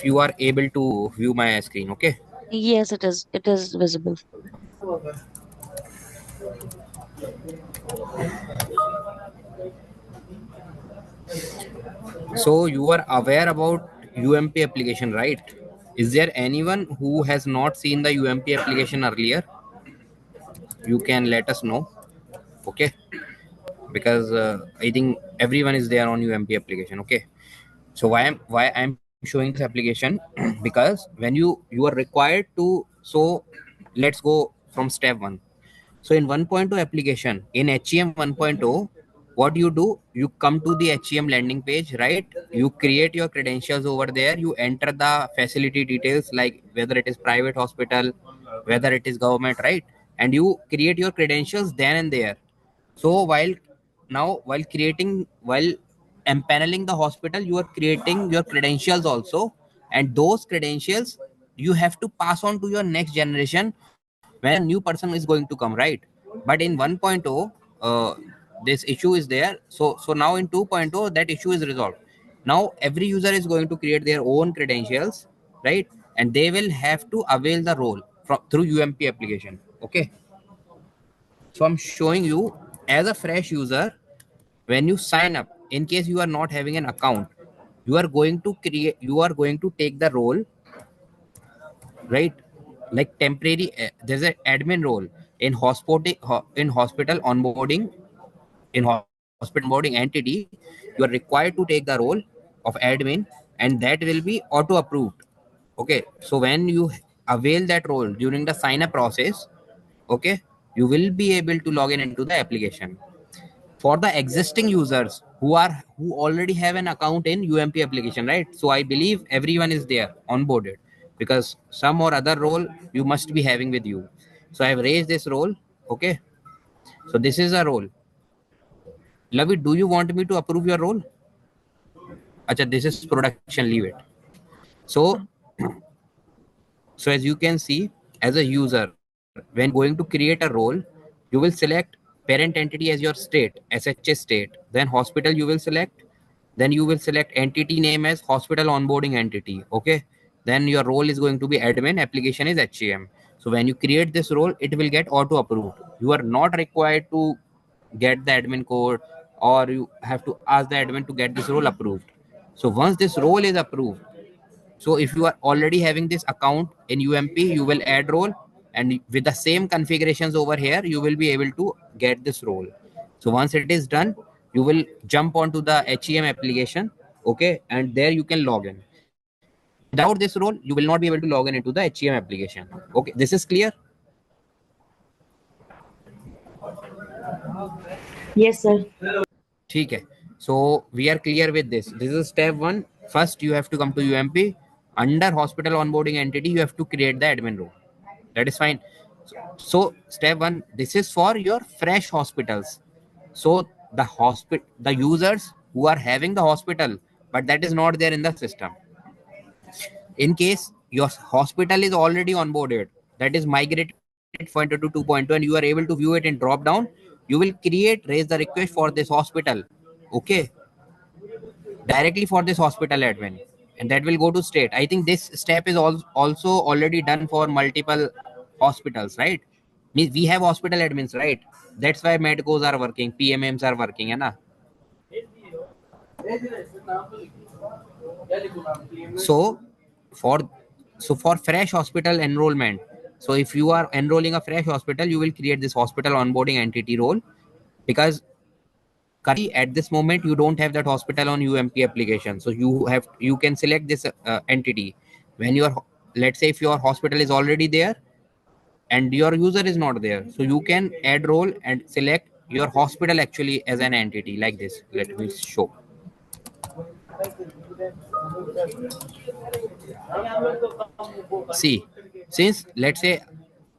if you are able to view my screen. Okay, Yes, it is. It is visible. so you are aware about UMP application, right? Is there anyone who has not seen the UMP application earlier? You can let us know. Okay, because I think everyone is there on UMP application. Okay, so why I'm showing this application because when you are required to, so let's go from step 1. So in 1.0 application in HEM 1.0, what you do, you come to the HEM landing page, right? You create your credentials over there, you enter the facility details like whether it is private hospital, whether it is government, right? And you create your credentials then and there. So while creating, while empaneling the hospital, you are creating your credentials also, and those credentials you have to pass on to your next generation when a new person is going to come, right? But in 1.0, this issue is there. So now in 2.0, that issue is resolved. Now every user is going to create their own credentials, right? And they will have to avail the role from through UMP application. Okay, so I'm showing you as a fresh user, when you sign up, in case you are not having an account, you are going to take the role, right? Like temporary, there's an admin role in hospital onboarding, in hospital onboarding entity. You are required to take the role of admin, and that will be auto approved. Okay, so when you avail that role during the sign up process, okay, you will be able to log in into the application. For the existing users who already have an account in UMP application, right? So I believe everyone is there onboarded, because some or other role you must be having with you. So I have raised this role. Okay, so this is a role. Lavi, do you want me to approve your role? Acha, this is production, leave it. So as you can see, as a user, when going to create a role, you will select parent entity as your state, SHA state, then hospital you will select, then you will select entity name as hospital onboarding entity. Okay, then your role is going to be admin, application is HCM. So when you create this role, it will get auto approved. You are not required to get the admin code, or you have to ask the admin to get this role approved. So once this role is approved, so if you are already having this account in UMP, you will add role, and with the same configurations over here, you will be able to get this role. So once it is done, you will jump onto the HEM application, okay, and there you can log in. Without this role, you will not be able to log in into the HEM application. Okay, this is clear? Yes, sir. ठीक है. So we are clear with this. This is step 1. First, you have to come to UMP. Under hospital onboarding entity, you have to create the admin role. That is fine. So step 1, this is for your fresh hospitals. So the users who are having the hospital, but that is not there in the system. In case your hospital is already onboarded, that is migrated 1.2 to 2.2, and you are able to view it in drop down, you will raise the request for this hospital. Okay, directly for this hospital admin, and that will go to state. I think this step is also already done for multiple hospitals, right? Means we have hospital admins, right? That's why medcos are working, PMMs are working, है ना? So for for fresh hospital enrollment, so if you are enrolling a fresh hospital, you will create this hospital onboarding entity role, because currently at this moment you don't have that hospital on UMP application. So you can select this entity when you are, let's say if your hospital is already there and your user is not there, so you can add role and select your hospital actually as an entity like this. Let me show. See, since let's say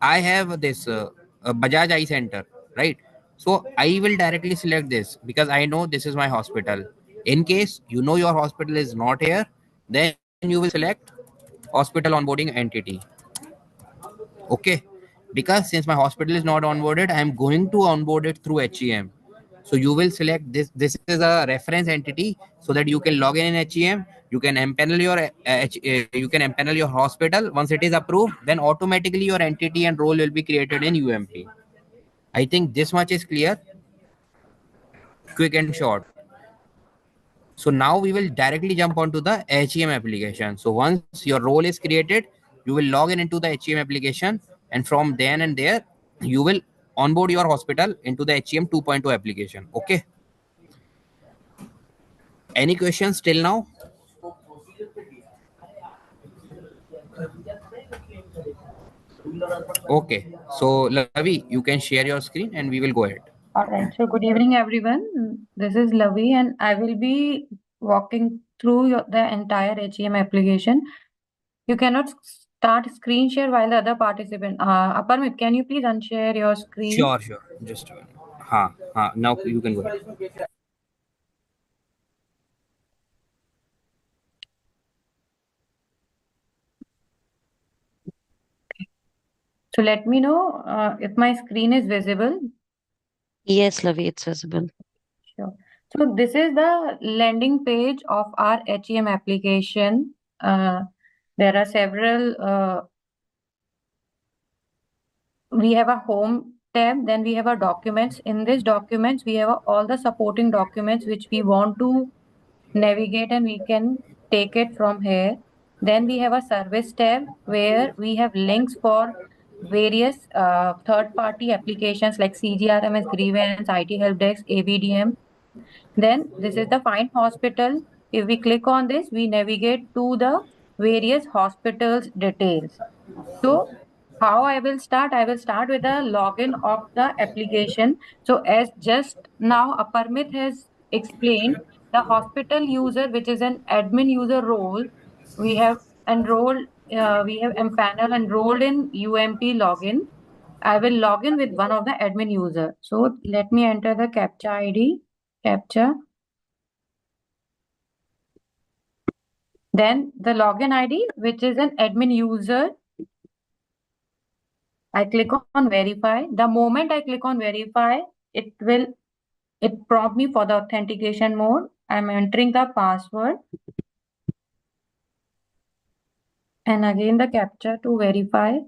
I have this Bajaj Eye Center, right? So I will directly select this because I know this is my hospital. In case you know your hospital is not here, then you will select hospital onboarding entity. Okay, because since my hospital is not onboarded, I am going to onboard it through HEM. So you will select this. This is a reference entity so that you can log in HEM. You can empanel your hospital. Once it is approved, then automatically your entity and role will be created in UMP. I think this much is clear, quick and short. So now we will directly jump onto the HEM application. So once your role is created, you will log in into the HEM application, and from then and there, you will onboard your hospital into the HEM 2.0 application. Okay. Any questions till now? Okay. So Lavi, you can share your screen and we will go ahead. All right. So good evening, everyone. This is Lavi, and I will be walking through the entire HEM application. You cannot start screen share while the other participant. Aparmit, can you please unshare your screen? Sure. Just a minute. Now you can go ahead. So let me know if my screen is visible. Yes, Lavi, it's visible. Sure. So this is the landing page of our HEM application. There are several. We have a home tab, then we have our documents. In this documents, we have all the supporting documents which we want to navigate, and we can take it from here. Then we have a service tab where we have links for various third-party applications like CGRMS, Grievance, IT Help Desk, ABDM. Then this is the Find Hospital. If we click on this, we navigate to the various hospitals details. So how I will start? I will start with the login of the application. So as just now Aparmit has explained, the hospital user, which is an admin user role, we have enrolled, we have empanel enrolled in UMP login. I will log in with one of the admin user. So let me enter the CAPTCHA ID, CAPTCHA. Then the login ID, which is an admin user. I click on verify. The moment I click on verify, it prompt me for the authentication mode. I'm entering the password. And again the CAPTCHA to verify.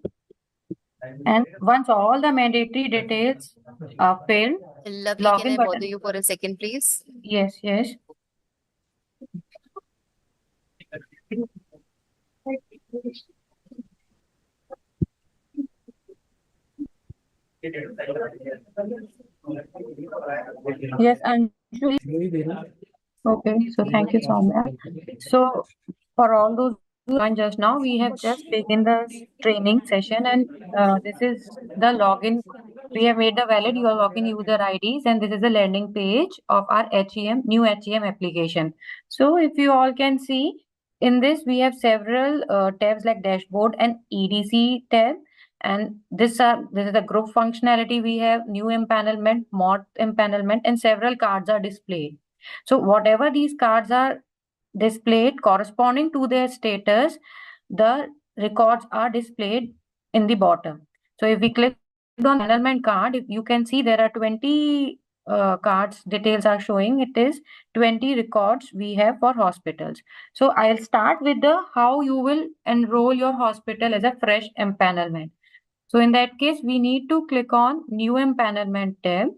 And once all the mandatory details are filled, Lovely, login can I button. bother you for a second, please? Yes. Yes, Anshuli. Okay, so thank you, Soumya. So for all those who joined just now, we have just taken the training session, and this is the login. We have made the valid your login user IDs, and this is the landing page of our new HEM application. So if you all can see, in this we have several tabs like dashboard and EDC tab, and this is the group functionality. We have new empanelment, mod empanelment, and several cards are displayed. So whatever these cards are displayed corresponding to their status, the records are displayed in the bottom. So if we click on empanelment card, if you can see there are 20 cards details are showing. It is 20 records we have for hospitals. So I'll start with the how you will enroll your hospital as a fresh empanelment. So in that case, we need to click on new empanelment tab.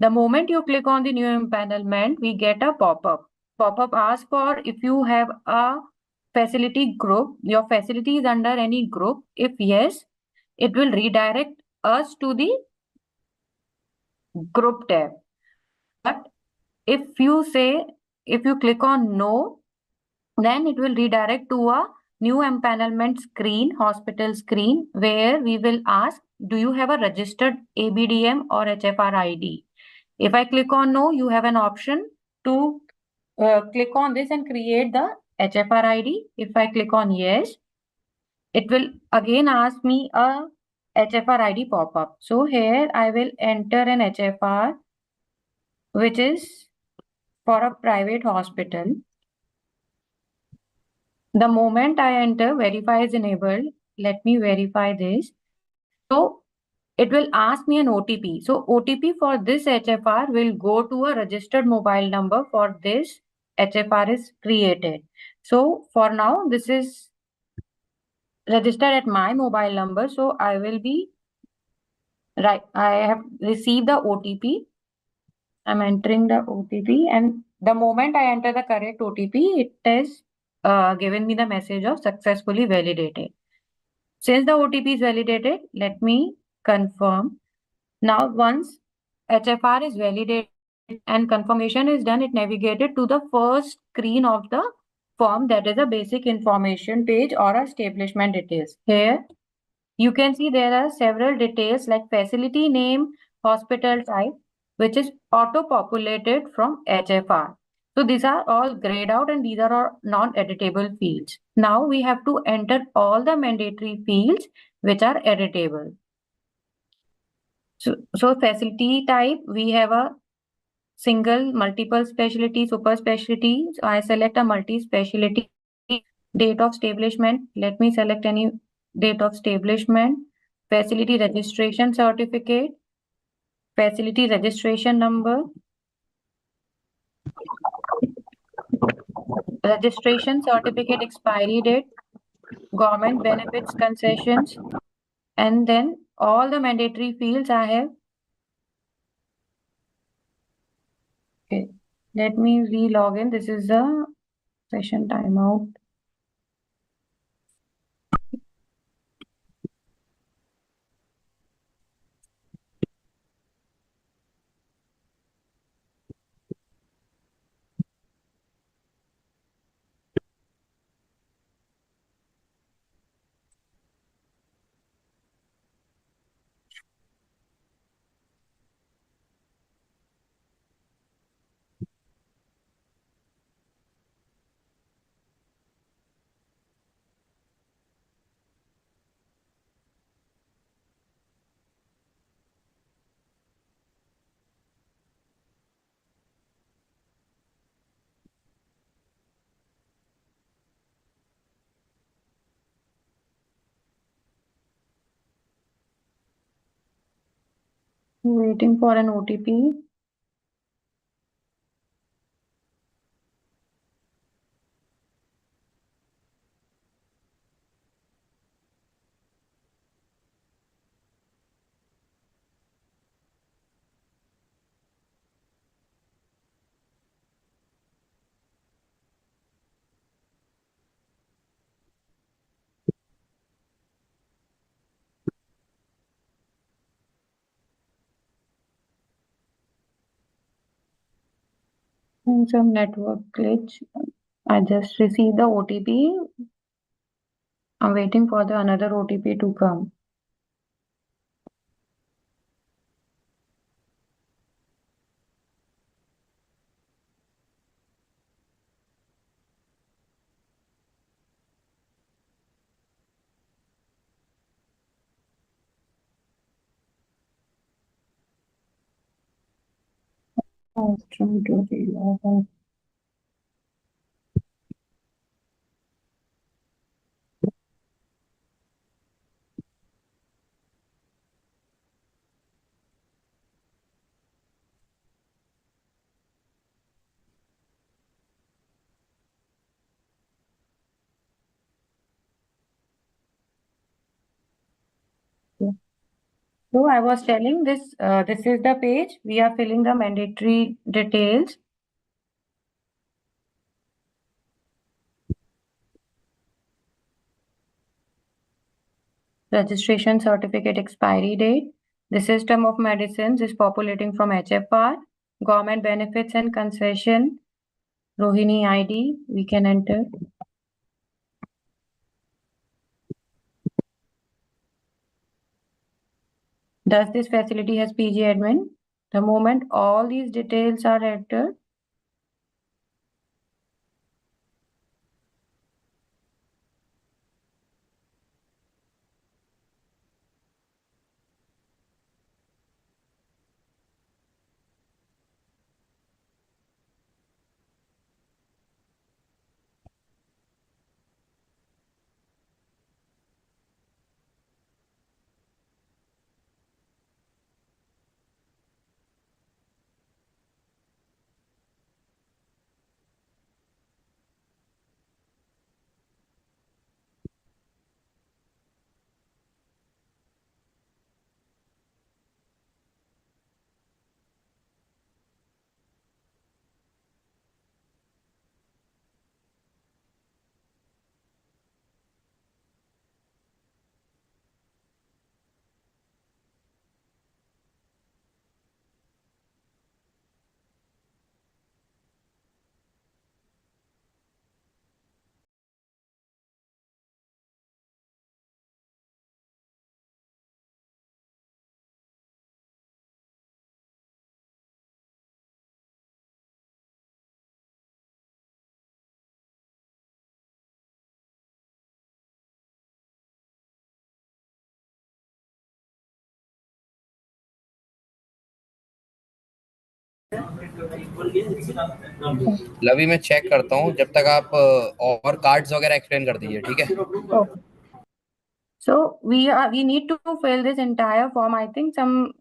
The moment you click on the new empanelment, we get a pop-up. Pop-up asks for if you have a facility group, your facility is under any group. If yes, it will redirect us to the group tab. But if you click on no, then it will redirect to a new empanelment screen, hospital screen, where we will ask, do you have a registered ABDM or HFR ID? If I click on no, you have an option to click on this and create the HFR ID. If I click on yes, it will again ask me a HFR ID pop-up. So here I will enter an HFR, which is for a private hospital. The moment I enter, verify is enabled. Let me verify this. So it will ask me an OTP. So OTP for this HFR will go to a registered mobile number for this HFR is created. So for now, this is registered at my mobile number. So I will be right. I have received the OTP. I'm entering the OTP, and the moment I enter the correct OTP, it has given me the message of successfully validated. Since the OTP is validated, let me confirm. Now, once HFR is validated and confirmation is done, it navigated to the first screen of the form, that is a basic information page or a establishment details. Here, you can see there are several details like facility name, hospital type, which is auto-populated from HFR. So these are all grayed out and these are all non-editable fields. Now we have to enter all the mandatory fields which are editable. So facility type, we have a single, multiple specialty, super specialty. So I select a multi-specialty. Date of establishment, let me select any date of establishment. Facility registration certificate, facility registration number, registration certificate expiry date, government benefits concessions, and then all the mandatory fields I have. Okay, let me re-log in. This is the session timeout. Waiting for an OTP. Some network glitch. I just received the OTP. I'm waiting for the another OTP to come. I'll try to relog out. So I was telling this, this is the page. We are filling the mandatory details. Registration certificate expiry date. The system of medicines is populating from HFR. Government benefits and concession. Rohini ID, we can enter. Does this facility has PG admin? The moment all these details are entered, लवी मैं check करता हूँ, जब तक आप और cards वगैरह explain कर दीजिए, ठीक है? Okay. So we need to fill this entire form. I think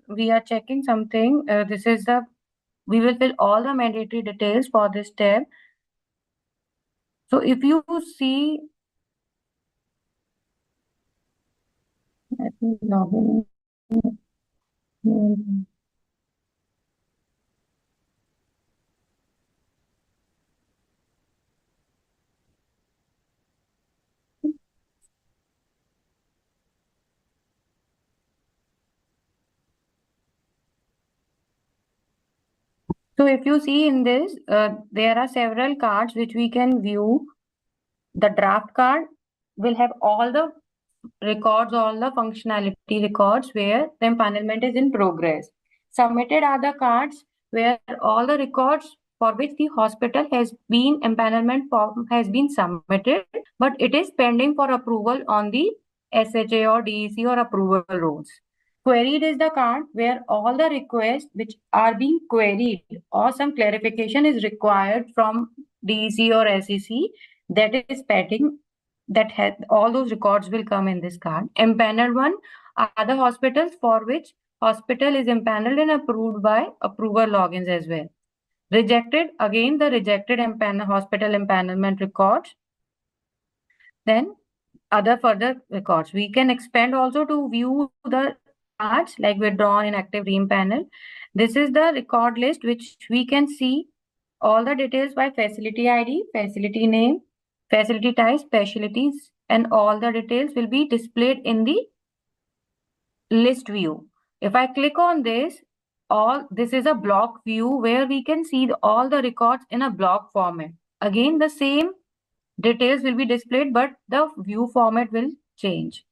we are checking something. This is we will fill all the mandatory details for this tab. So if you see, let me log in. So if you see in this, there are several cards which we can view. The draft card will have all the records, all the functionality records where the empanelment is in progress. Submitted are the cards where all the records for which the hospital has been empanelment form has been submitted, but it is pending for approval on the SHA or DEC or approval rules. Queried is the card where all the requests which are being queried or some clarification is required from DEC or SEC that is pending, that has all those records will come in this card. Empaneled one are the hospitals for which hospital is empaneled and approved by approval logins as well. Rejected, again the rejected hospital empanelment records. Then other further records. We can expand also to view the cards like withdrawn, inactive, re-empanel. This is the record list which we can see all the details by facility ID, facility name, facility type, specialties, and all the details will be displayed in the list view. If I click on this, this is a block view where we can see all the records in a block format. Again, the same details will be displayed, but the view format will change.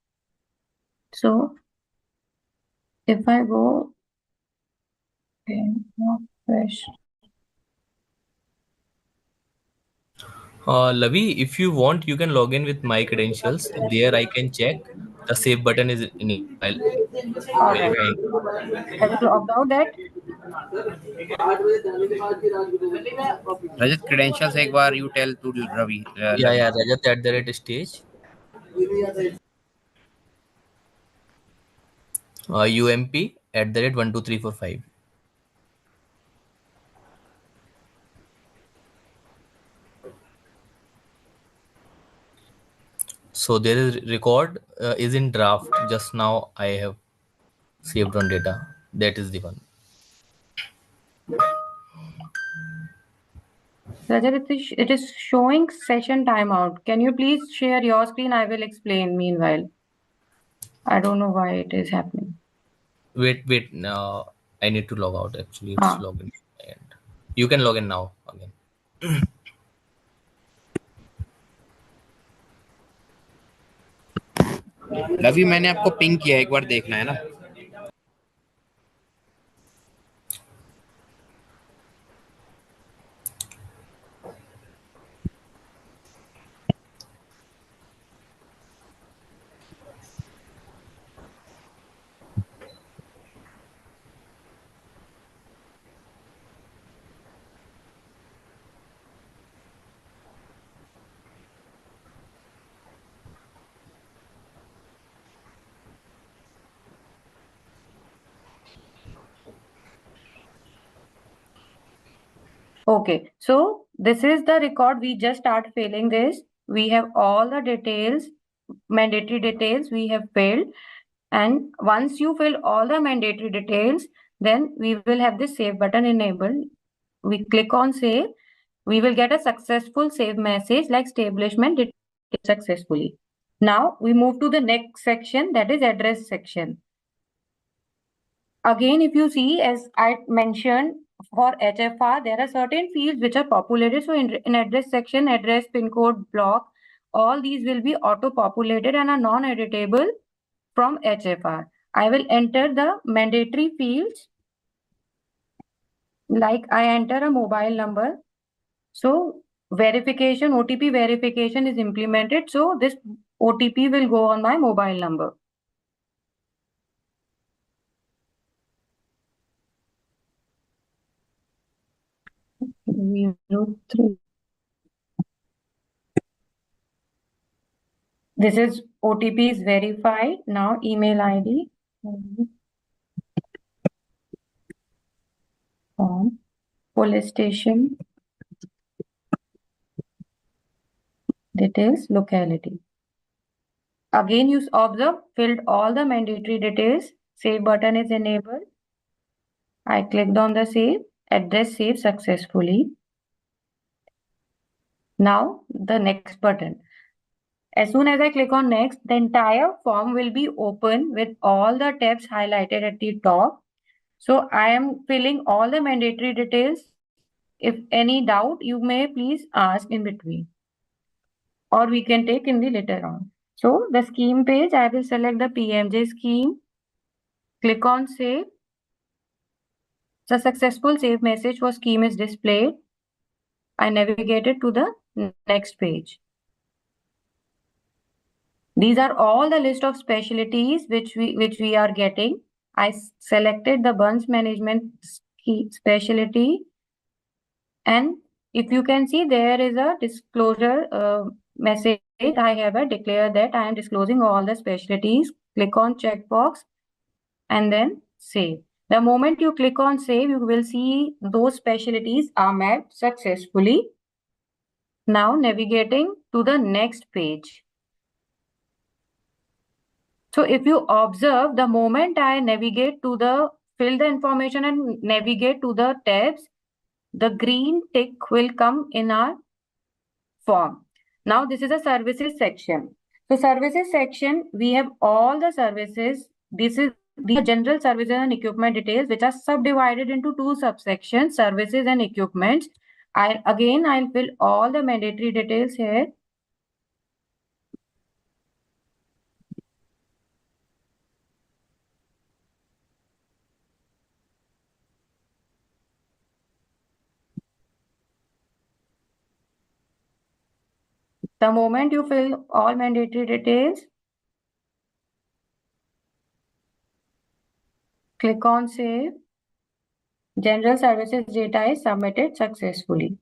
So if I go fresh. Lavi, if you want, you can log in with my credentials. There I can check. The save button is in All right. verifying. I will log out that. Rajat credentials एक बार you tell to Ravi. Yeah, Rajat at the rate stage. UMP at the rate 12345. So there is record is in draft. Just now I have saved on data. That is the one. Rajat, it is showing session timeout. Can you please share your screen? I will explain meanwhile. I don't know why it is happening. Wait. I need to log out. Actually, it's login. And you can log in now again. लवी मैंने आपको ping किया, एक बार देखना है ना? Okay, so this is the record. We just start filling this. We have all the details, mandatory details we have filled. And once you fill all the mandatory details, then we will have this save button enabled. We click on save. We will get a successful save message like establishment did successfully. Now we move to the next section, that is address section. Again, if you see, as I mentioned, for HFR, there are certain fields which are populated. So in address section, address, pin code, block, all these will be auto-populated and are non-editable from HFR. I will enter the mandatory fields. Like I enter a mobile number. So verification, OTP verification is implemented. So this OTP will go on my mobile number. 03. This is OTP is verified. Now email ID. Form. Police station. Details. Locality. Again, you observe filled all the mandatory details. Save button is enabled. I clicked on the save. Address saved successfully. Now the next button. As soon as I click on next, the entire form will be open with all the tabs highlighted at the top. So I am filling all the mandatory details. If any doubt, you may please ask in between, or we can take in the later on. So the scheme page, I will select the PMJ scheme. Click on save. The successful save message for scheme is displayed. I navigated to the next page. These are all the list of specialties which we are getting. I selected the burns management specialty, and if you can see, there is a disclosure message. I have a declare that I am disclosing all the specialties. Click on checkbox and then save. The moment you click on save, you will see those specialties are mapped successfully. Now navigating to the next page. So if you observe, the moment I navigate to the fill the information and navigate to the tabs, the green tick will come in our form. Now this is a services section. So services section, we have all the services. These are general services and equipment details, which are subdivided into two subsections, services and equipments. I'll fill all the mandatory details here. The moment you fill all mandatory details, click on save. General services data is submitted successfully.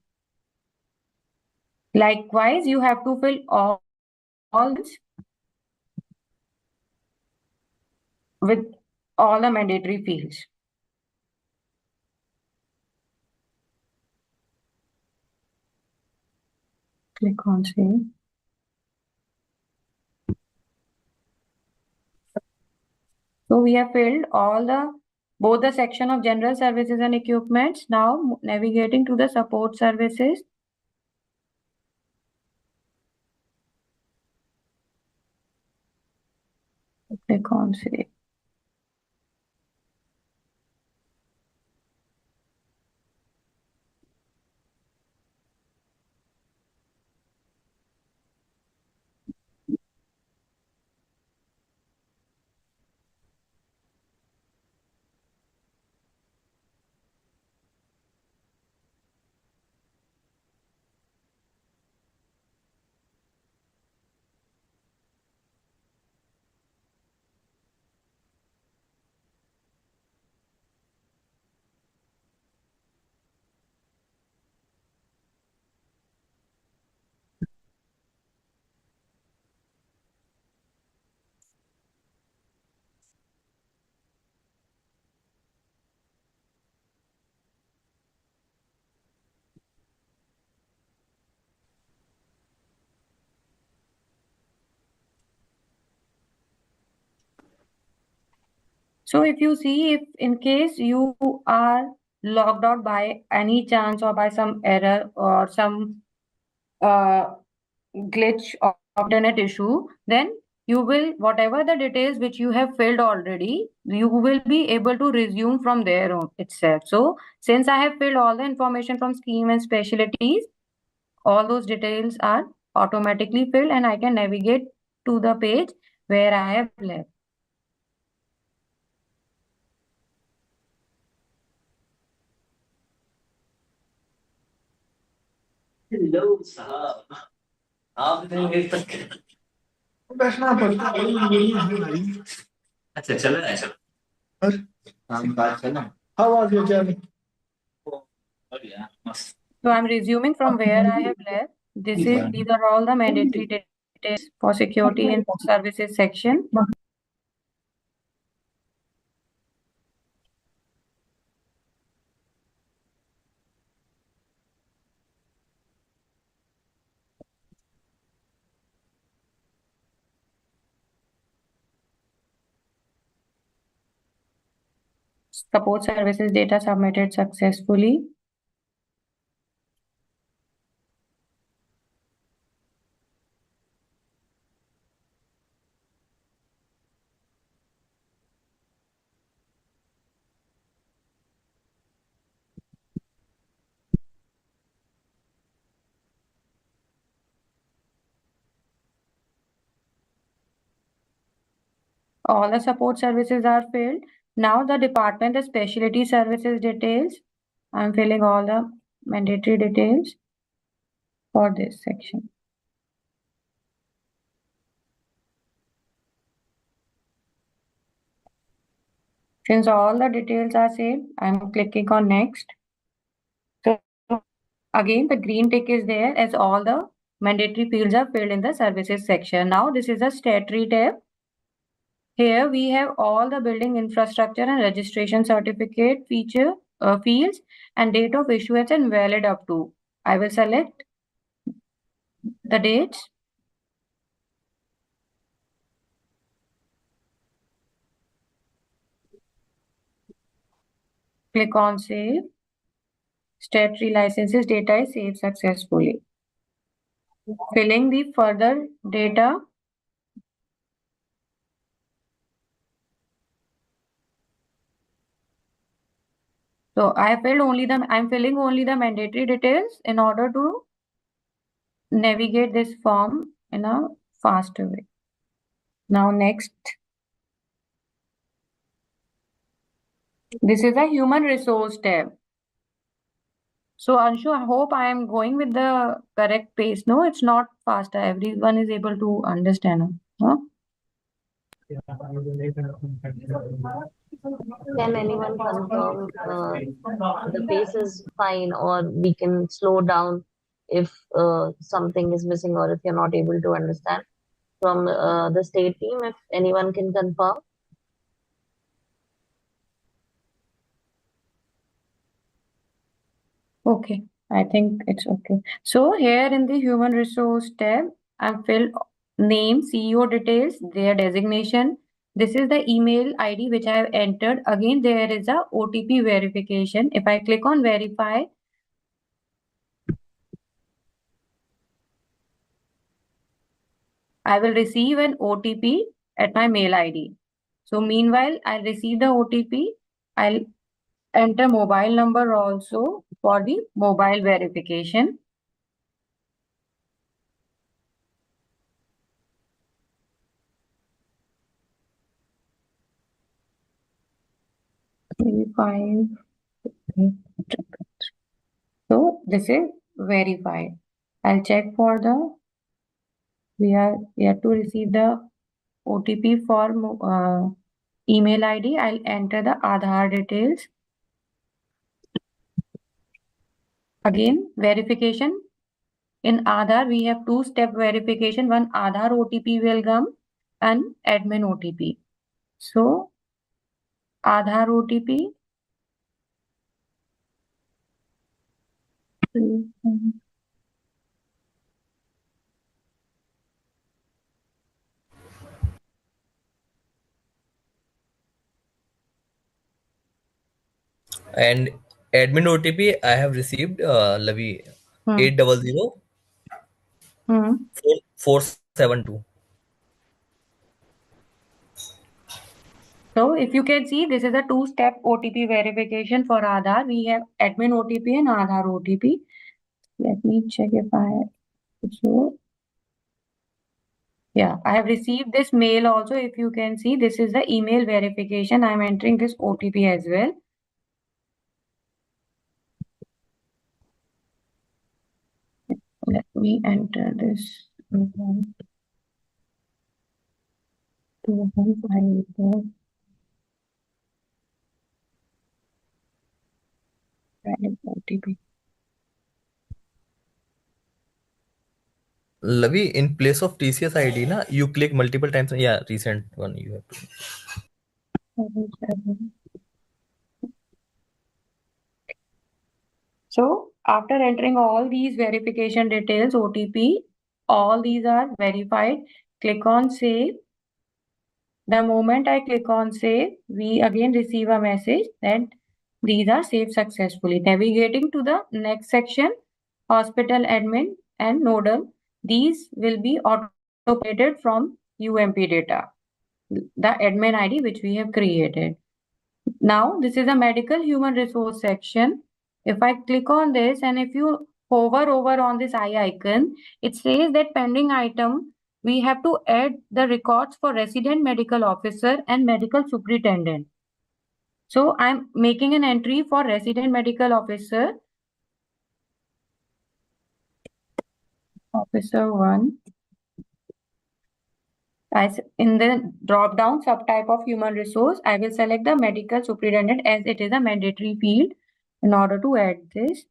Likewise, you have to fill all with all the mandatory fields. Click on save. So we have filled both the section of general services and equipments. Now navigating to the support services. Click on save. So if you see, if in case you are logged out by any chance or by some error or some glitch or internet issue, then you will, whatever the details which you have filled already, you will be able to resume from there on itself. So since I have filled all the information from scheme and specialties, all those details are automatically filled and I can navigate to the page where I have left. Hello साहब आपने अभी तक बैठना पड़ता है यही है भाई अच्छा चला है चलो और काम काज चला हाउ आर यू जर्नी बढ़िया मस्त So I'm resuming from where I have left. These are all the mandatory details for security and services section. Support services data submitted successfully. All the support services are filled. Now the department, the specialty services details. I'm filling all the mandatory details for this section. Since all the details are saved, I'm clicking on next. So again, the green tick is there as all the mandatory fields are filled in the services section. Now this is a statutory tab. Here we have all the building infrastructure and registration certificate fields and date of issuance and valid up to. I will select the dates. Click on save. Statutory licenses data is saved successfully. Filling the further data. So I'm filling only the mandatory details in order to navigate this form in a faster way. Now next. This is a human resource tab. So Anshu, I hope I am going with the correct pace. No, it's not faster. Everyone is able to understand. Huh? Can anyone confirm the pace is fine, or we can slow down if something is missing or if you're not able to understand? From the state team, if anyone can confirm. Okay, I think it's okay. So here in the human resource tab, I've filled name, CEO details, their designation. This is the email ID which I have entered. Again, there is a OTP verification. If I click on verify, I will receive an OTP at my mail ID. So meanwhile, I'll receive the OTP. I'll enter mobile number also for the mobile verification. Verify. So this is verified. I'll check for the we have to receive the OTP for email ID. I'll enter the Aadhaar details. Again, verification. In Aadhaar, we have two-step verification. One Aadhaar OTP will come and admin OTP. So Aadhaar OTP. And admin OTP I have received, Lavi, Hmm. 800 Hmm. 4472. So if you can see, this is a two-step OTP verification for Aadhaar. We have admin OTP and Aadhaar OTP. Let me check if I so yeah, I have received this mail also. If you can see, this is the email verification. I'm entering this OTP as well. Let me enter this. 2154 valid OTP. Lavi, in place of TCS ID, na, you click multiple times. Yeah, recent one you have to. So after entering all these verification details, OTP, all these are verified. Click on save. The moment I click on save, we again receive a message that these are saved successfully. Navigating to the next section, hospital admin and nodal. These will be auto-populated from UMP data, the admin ID which we have created. Now, this is a medical human resource section. If I click on this and if you hover over on this eye icon, it says that pending item, we have to add the records for resident medical officer and medical superintendent. So I'm making an entry for resident medical officer, officer 1. As in the drop down subtype of human resource, I will select the medical superintendent as it is a mandatory field in order to add this.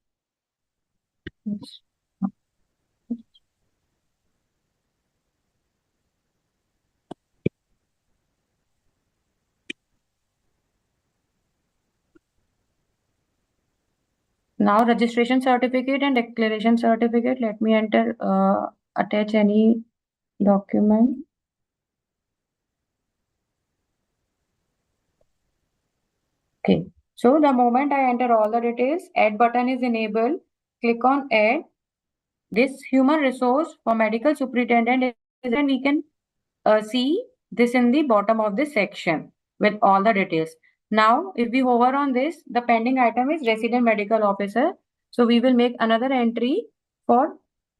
Now registration certificate and declaration certificate. Let me enter, attach any document. Okay. So the moment I enter all the details, add button is enabled. Click on add. This human resource for medical superintendent is, and we can see this in the bottom of this section with all the details. Now, if we hover on this, the pending item is resident medical officer. So we will make another entry for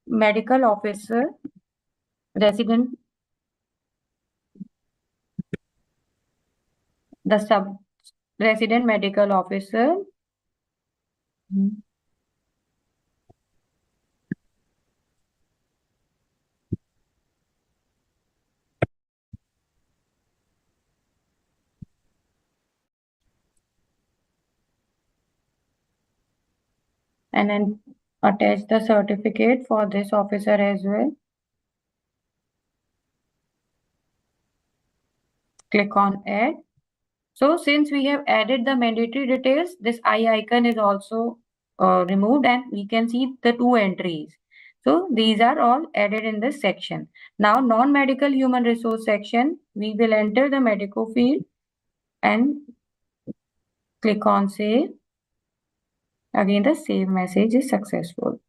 medical officer, resident, the sub resident medical officer. And then attach the certificate for this officer as well. Click on add. So since we have added the mandatory details, this eye icon is also removed and we can see the two entries. So these are all added in this section. Now non-medical human resource section, we will enter the medical field and click on save. Again, the save message is successful.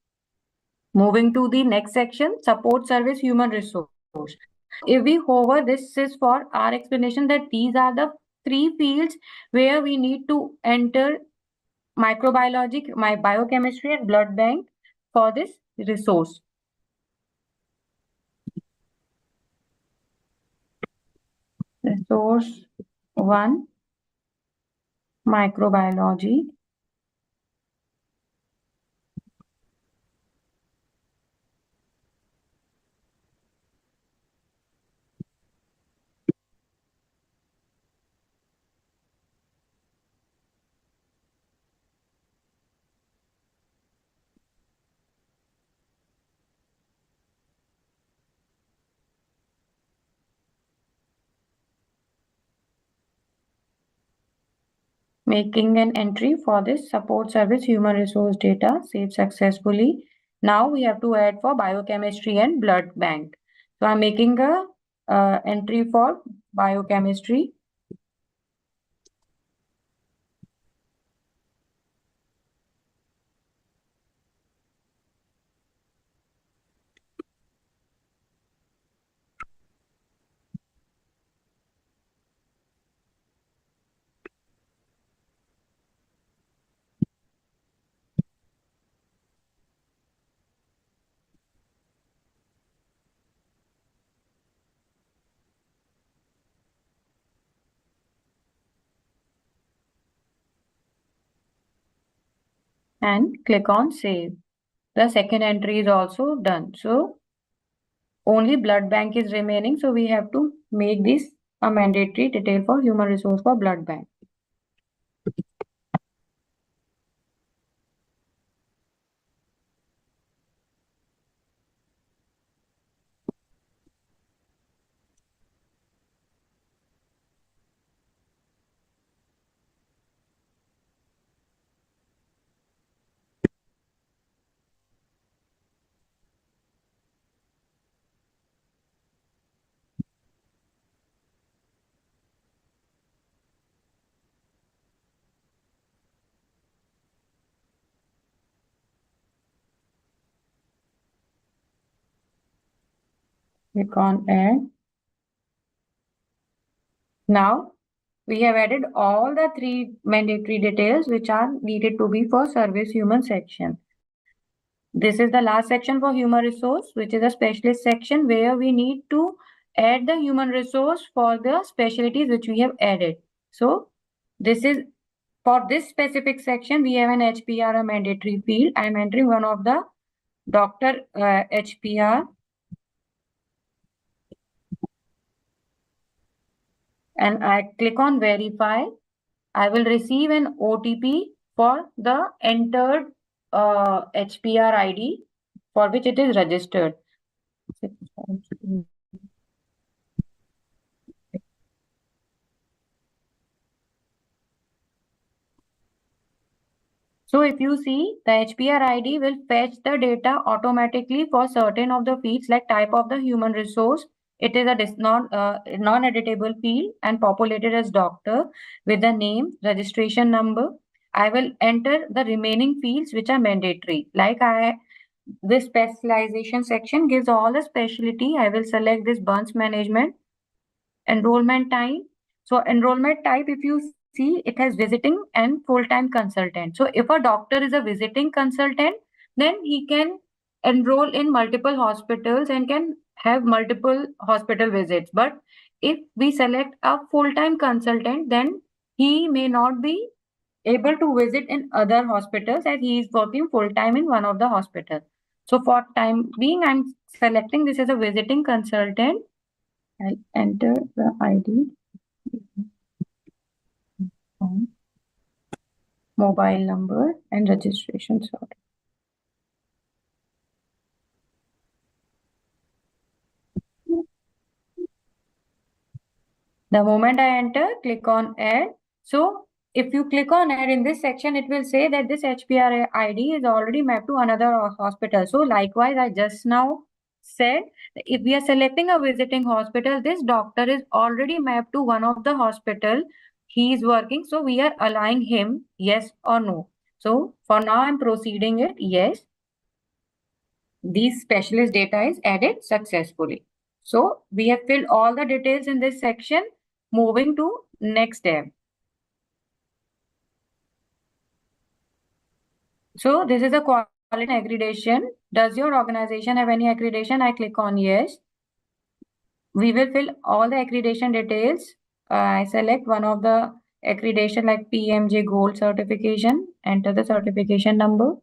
Moving to the next section, support service human resource. If we hover, this is for our explanation that these are the three fields where we need to enter microbiology, my biochemistry and blood bank for this resource. Resource 1, microbiology. Making an entry for this support service human resource data, saved successfully. Now we have to add for biochemistry and blood bank. So I'm making a entry for biochemistry. And click on save. The second entry is also done. So only blood bank is remaining. So we have to make this a mandatory detail for human resource for blood bank. Click on add. Now we have added all the 3 mandatory details which are needed to be for service human section. This is the last section for human resource, which is a specialist section where we need to add the human resource for the specialties which we have added. So this is for this specific section, we have an HPR, a mandatory field. I am entering one of the doctor HPR. And I click on verify. I will receive an OTP for the entered HPR ID for which it is registered. So if you see, the HPR ID will fetch the data automatically for certain of the fields like type of the human resource. It is a non-editable field and populated as doctor with the name, registration number. I will enter the remaining fields which are mandatory. This specialization section gives all the specialty. I will select this burns management, enrollment time. So enrollment type, if you see, it has visiting and full-time consultant. So if a doctor is a visiting consultant, then he can enroll in multiple hospitals and can have multiple hospital visits. But if we select a full-time consultant, then he may not be able to visit in other hospitals as he is working full-time in one of the hospitals. So for time being, I'm selecting this as a visiting consultant. I'll enter the ID, mobile number, and registration sort. The moment I enter, click on add. So if you click on add in this section, it will say that this HPR ID is already mapped to another hospital. So likewise, I just now said if we are selecting a visiting hospital, this doctor is already mapped to one of the hospital he is working. So we are allowing him yes or no. So for now, I'm proceeding it yes. These specialist data is added successfully. So we have filled all the details in this section. Moving to next tab. So this is a quality accreditation. Does your organization have any accreditation? I click on yes. We will fill all the accreditation details. I select one of the accreditation like PMJ Gold certification. Enter the certification number.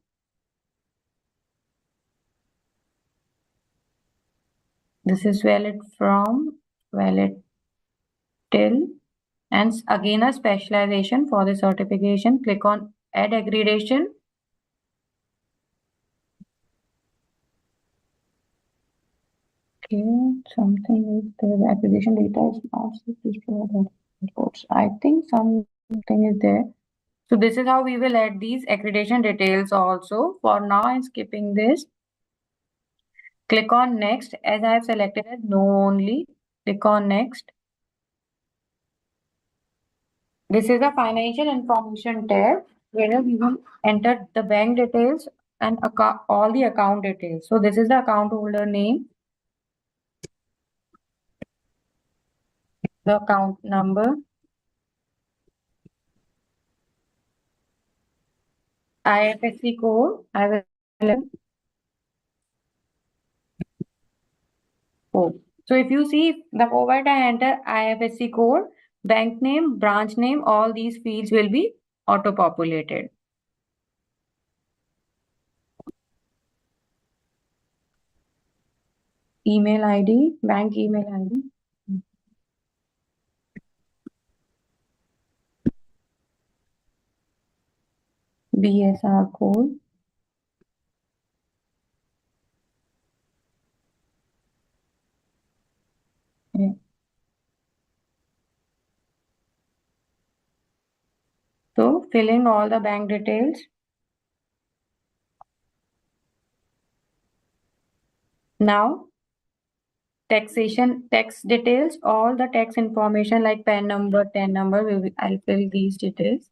This is valid till, and again a specialization for the certification. Click on add accreditation. Okay, something is the acquisition data is not reports. I think something is there. So this is how we will add these accreditation details also. For now, I'm skipping this. Click on next as I have selected as no only. Click on next. This is a financial information tab where we will enter the bank details and all the account details. So this is the account holder name, the account number, IFSC code. I will. Oh. So if you see the moment I enter IFSC code, bank name, branch name, all these fields will be auto-populated. Email ID, bank email ID. BSR code. Yeah. So filling all the bank details. Now taxation, tax details, all the tax information like PAN number, TAN number, I'll fill these details.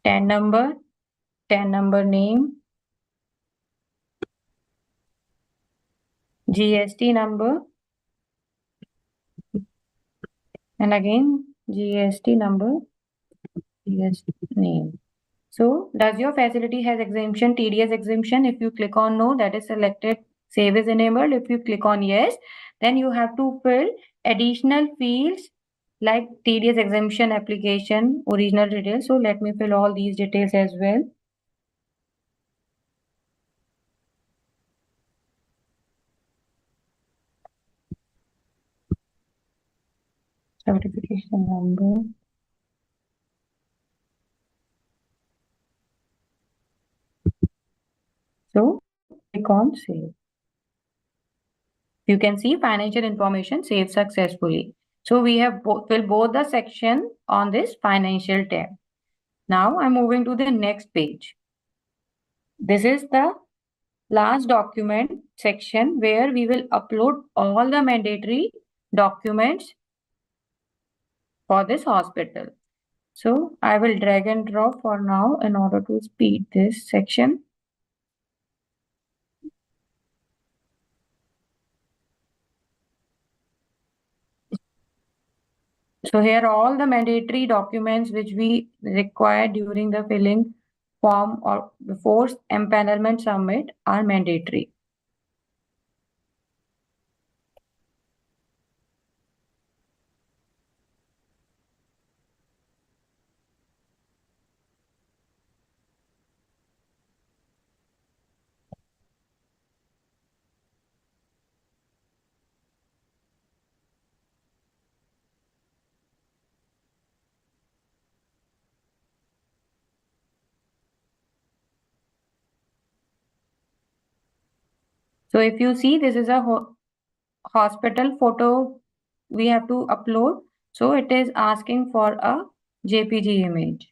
10 number name, GST number, and again GST number, GST name. So does your facility has exemption, TDS exemption? If you click on no, that is selected, save is enabled. If you click on yes, then you have to fill additional fields like TDS exemption application, original details. So let me fill all these details as well. Certification number. So click on save. You can see financial information saved successfully. So we have filled both the section on this financial tab. Now I'm moving to the next page. This is the last document section where we will upload all the mandatory documents for this hospital. So I will drag and drop for now in order to speed this section. So here all the mandatory documents which we require during the filling form or before empanelment submit are mandatory. So if you see, this is a hospital photo we have to upload. So it is asking for a JPG image.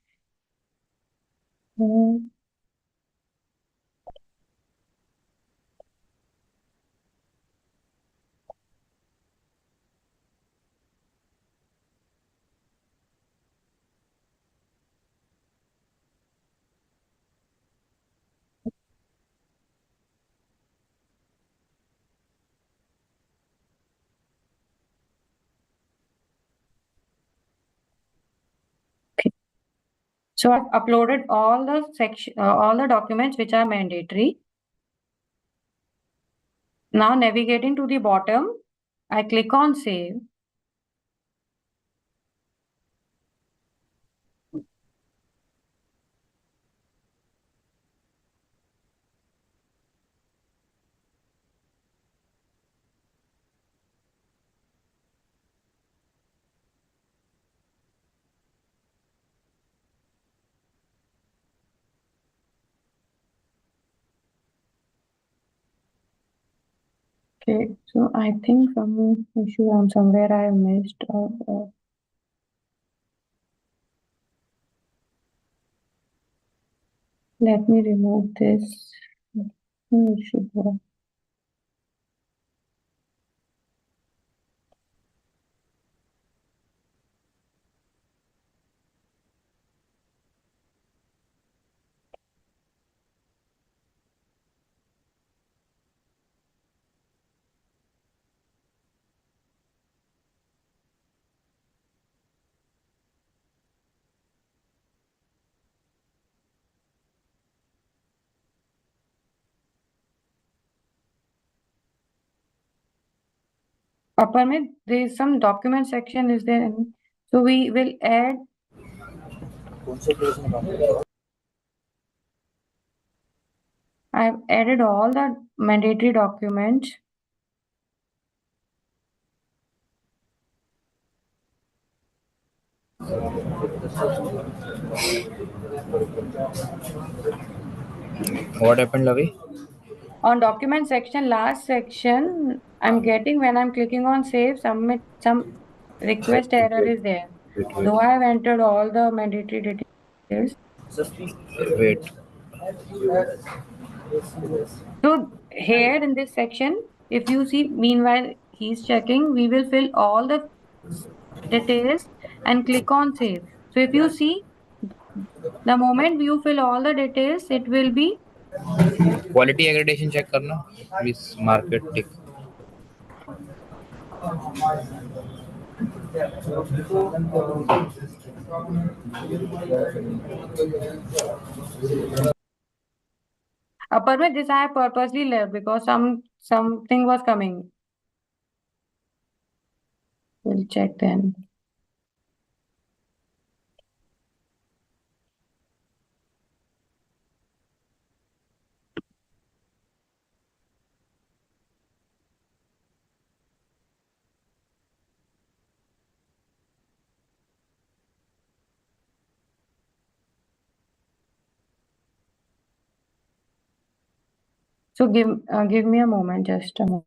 So I've uploaded all the all the documents which are mandatory. Now navigating to the bottom, I click on save. Okay, so I think some issue on somewhere I missed. Let me remove this. It should work. Upper mid, there is some document section is there. So we will add. I've added all the mandatory documents. What happened, Lavi? On document section, last section, I'm getting when I'm clicking on save, submit, some request error is there. Though I have entered all the mandatory details. Wait. So here in this section, if you see, meanwhile he's checking, we will fill all the details and click on save. So if you see, The moment you fill all the details, it will be quality accreditation check करना, please market tick. Parmit, this I have purposely left because something was coming. We'll check then. So give me a moment, just a moment.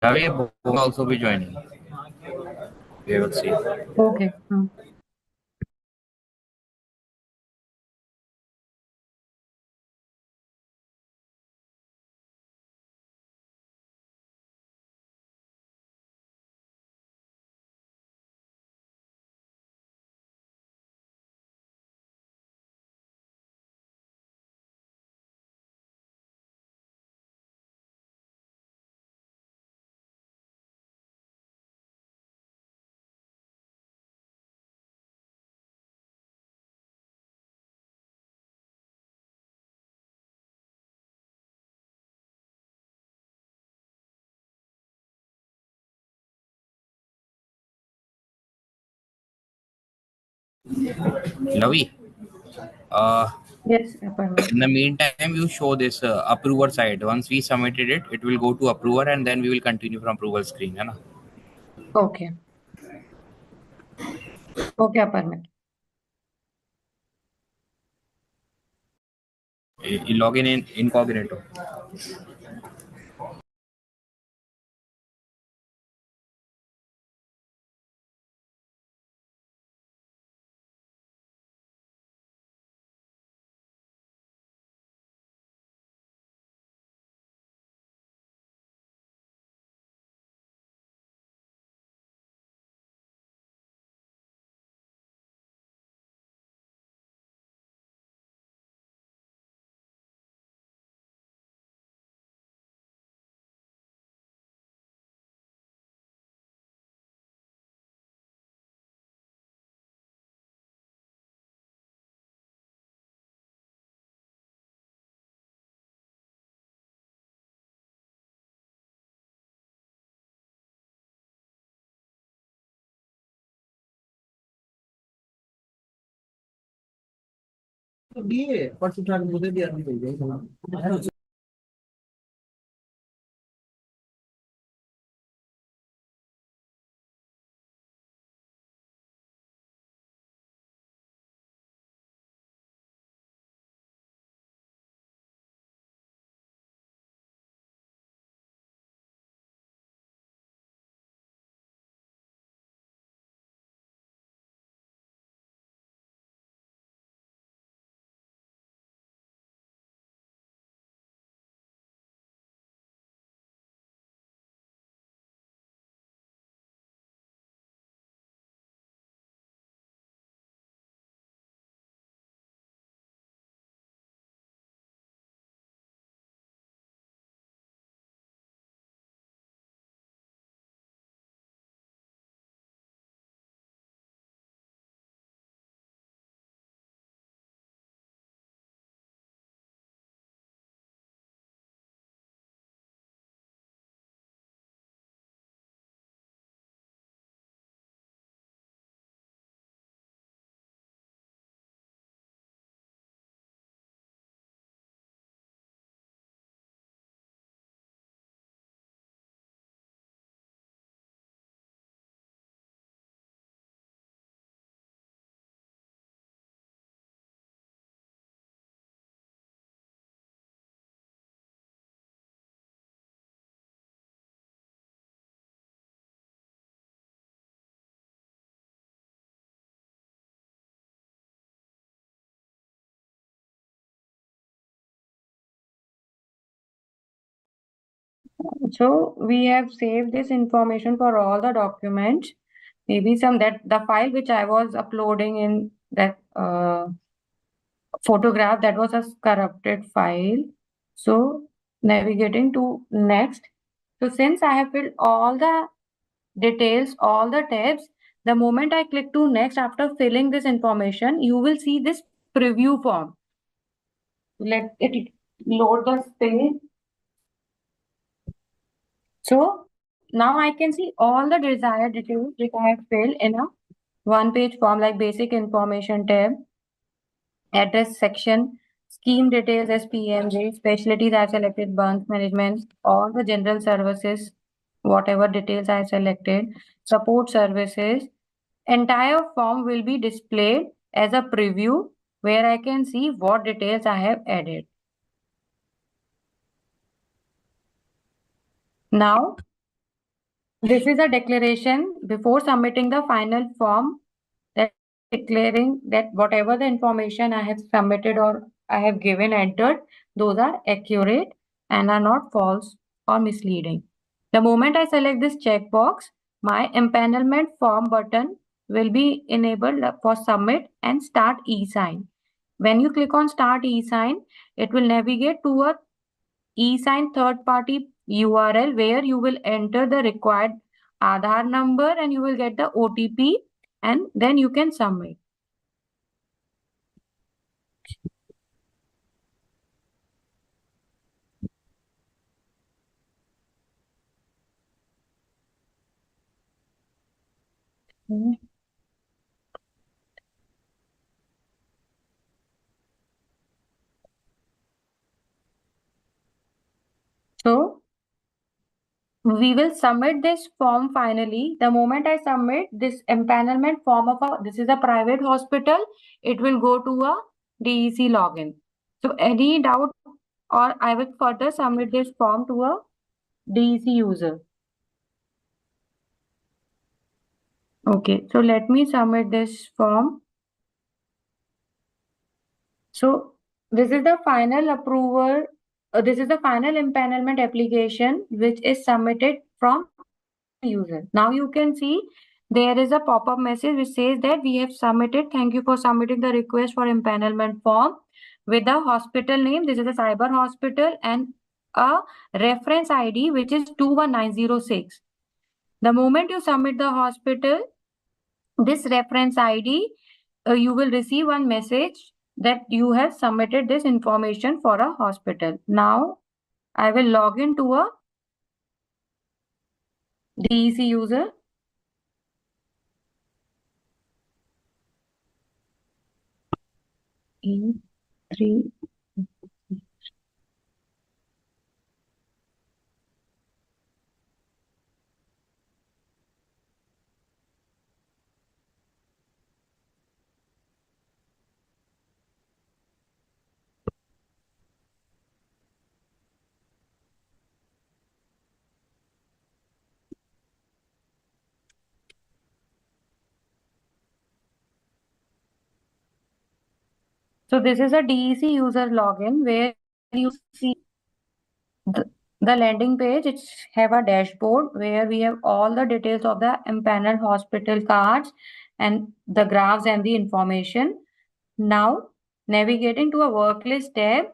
Ravi will also be joining. We will see. Okay. Ravi, Yes, Parmit. in the meantime, you show this approver side. Once we submitted it, it will go to approver, and then we will continue from approval screen. है ना? Okay. Okay, Parmit. Log in incognito. ये परसों मुझे दिया So we have saved this information for all the documents. Maybe some that the file which I was uploading in that photograph, that was a corrupted file. So navigating to next. So since I have filled all the details, all the tabs, the moment I click to next after filling this information, you will see this preview form. Let it load the page. So now I can see all the desired details which I have filled in a one-page form, like basic information tab, address section, scheme details, SPMJ, specialties I selected, branch management, all the general services, whatever details I selected, support services. Entire form will be displayed as a preview where I can see what details I have added. Now, this is a declaration before submitting the final form, that declaring that whatever the information I have submitted or I have given entered, those are accurate and are not false or misleading. The moment I select this checkbox, my empanelment form button will be enabled for submit and start e-sign. When you click on start e-sign, it will navigate to a e-sign third-party URL where you will enter the required Aadhaar number and you will get the OTP and then you can submit. So we will submit this form finally. The moment I submit this empanelment form this is a private hospital, it will go to a DEC login. So any doubt or I will further submit this form to a DEC user. Okay, so let me submit this form. So this is the final approval. This is the final empanelment application which is submitted from user. Now you can see there is a pop-up message which says that we have submitted. Thank you for submitting the request for empanelment form with the hospital name. This is a cyber hospital and a reference ID which is 21906. The moment you submit the hospital, this reference ID, you will receive one message that you have submitted this information for a hospital. Now I will log into a DEC user. E3. So this is a DEC user login where you see the landing page. It's have a dashboard where we have all the details of the empaneled hospital cards and the graphs and the information. Now navigating to a work list tab.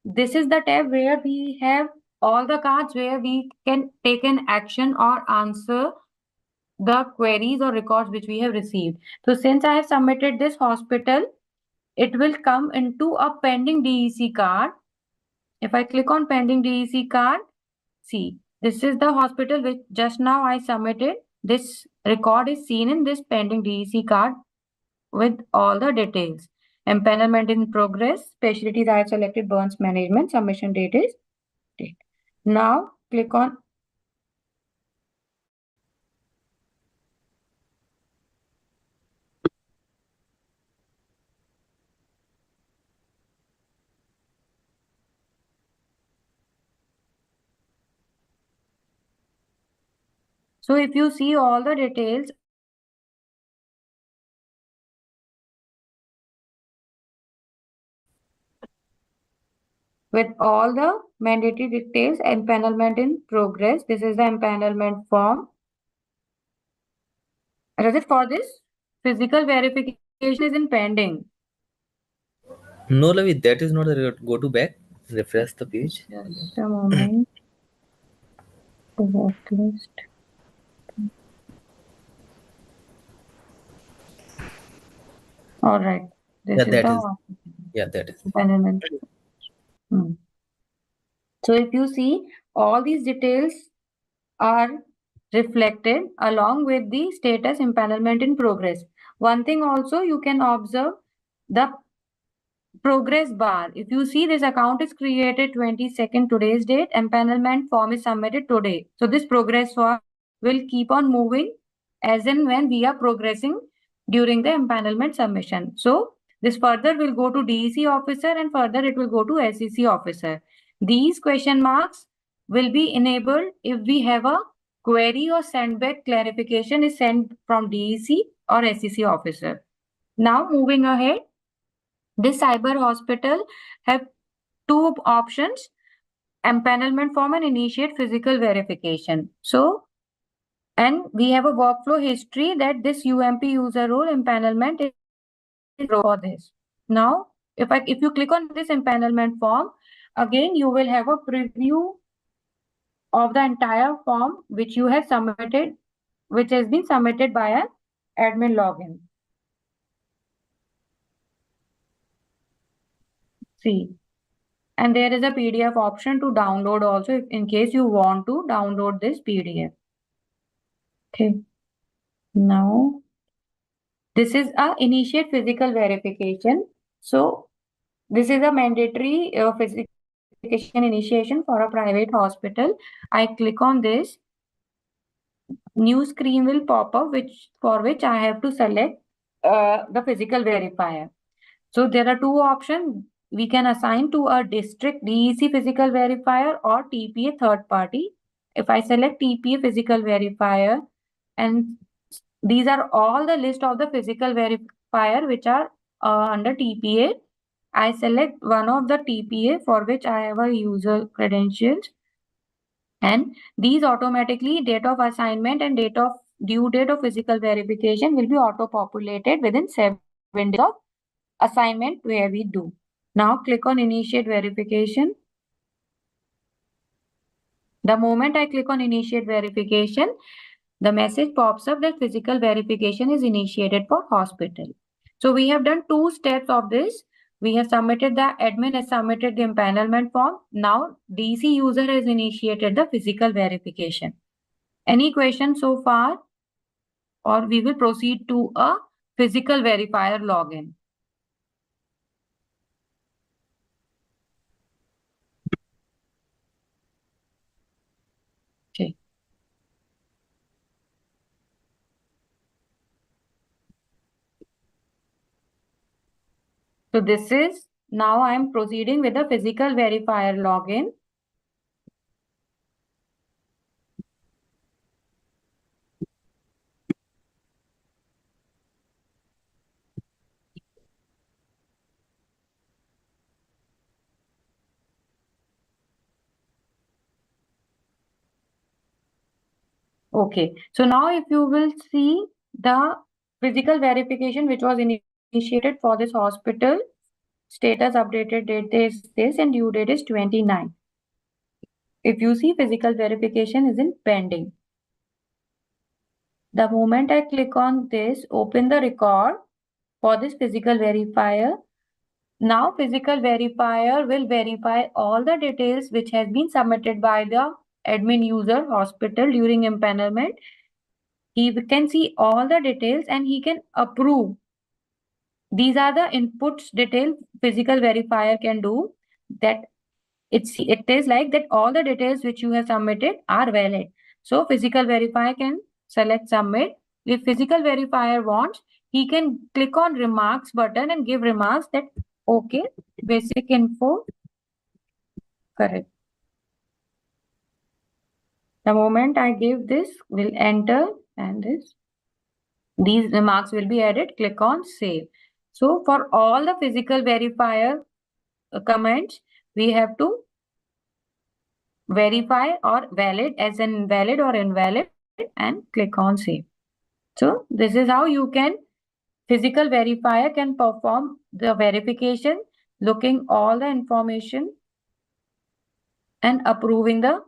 This is the tab where we have all the cards where we can take an action or answer the queries or records which we have received. So since I have submitted this hospital, it will come into a pending DEC card. If I click on pending DEC card, see, this is the hospital which just now I submitted. This record is seen in this pending DEC card with all the details. Empanelment in progress, specialties I have selected, burns management, submission date is date. Now click on so if you see all the details, with all the mandatory details, empanelment in progress. This is the empanelment form. Rajat, for this, physical verification is in pending. No, Lavi, that is not the go to back. Refresh the page. Just a moment. Work list. All right. This Yeah, is that the is. Yeah, that is. empanelment. So if you see, all these details are reflected along with the status empanelment in progress. One thing also you can observe the progress bar. If you see, this account is created 22nd today's date, empanelment form is submitted today. So this progress bar will keep on moving as in when we are progressing during the empanelment submission. So this further will go to DEC officer and further it will go to SEC officer. These question marks will be enabled if we have a query or sendback clarification is sent from DEC or SEC officer. Now moving ahead, this cyber hospital have two options, empanelment form and initiate physical verification. So, and we have a workflow history that this UMP user role empanelment is for this. Now, if you click on this empanelment form, again you will have a preview of the entire form which you have submitted, which has been submitted by an admin login. See, and there is a PDF option to download also if in case you want to download this PDF. Okay. Now, this is a initiate physical verification. So, this is a mandatory physical verification initiation for a private hospital. I click on this. New screen will pop up for which I have to select the physical verifier. So there are two options. We can assign to a district DEC physical verifier or TPA third party. If I select TPA physical verifier, and these are all the list of the physical verifier which are under TPA, I select one of the TPA for which I have a user credentials, and these automatically date of assignment and date of due date of physical verification will be auto populated within 7 days of assignment where we do. Now click on initiate verification. The moment I click on initiate verification, the message pops up that physical verification is initiated for hospital. So we have done two steps of this. We have submitted the admin has submitted the empanelment form. Now DC user has initiated the physical verification. Any questions so far? Or we will proceed to a physical verifier login. Okay. So this is, now I am proceeding with the physical verifier login. Okay, so now if you will see the physical verification which was initiated for this hospital, status updated date is this and due date is 29. If you see, physical verification is in pending. The moment I click on this, open the record for this physical verifier. Now physical verifier will verify all the details which has been submitted by the admin user hospital during empanelment. He can see all the details and he can approve. These are the inputs detail physical verifier can do, that it is like that all the details which you have submitted are valid. So physical verifier can select submit. If physical verifier wants, he can click on remarks button and give remarks that okay, basic info correct. The moment I give this, will enter and these remarks will be added. Click on save. So for all the physical verifier comments, we have to verify or valid as in valid or invalid and click on save. So this is how you can, physical verifier can perform the verification, looking all the information and approving the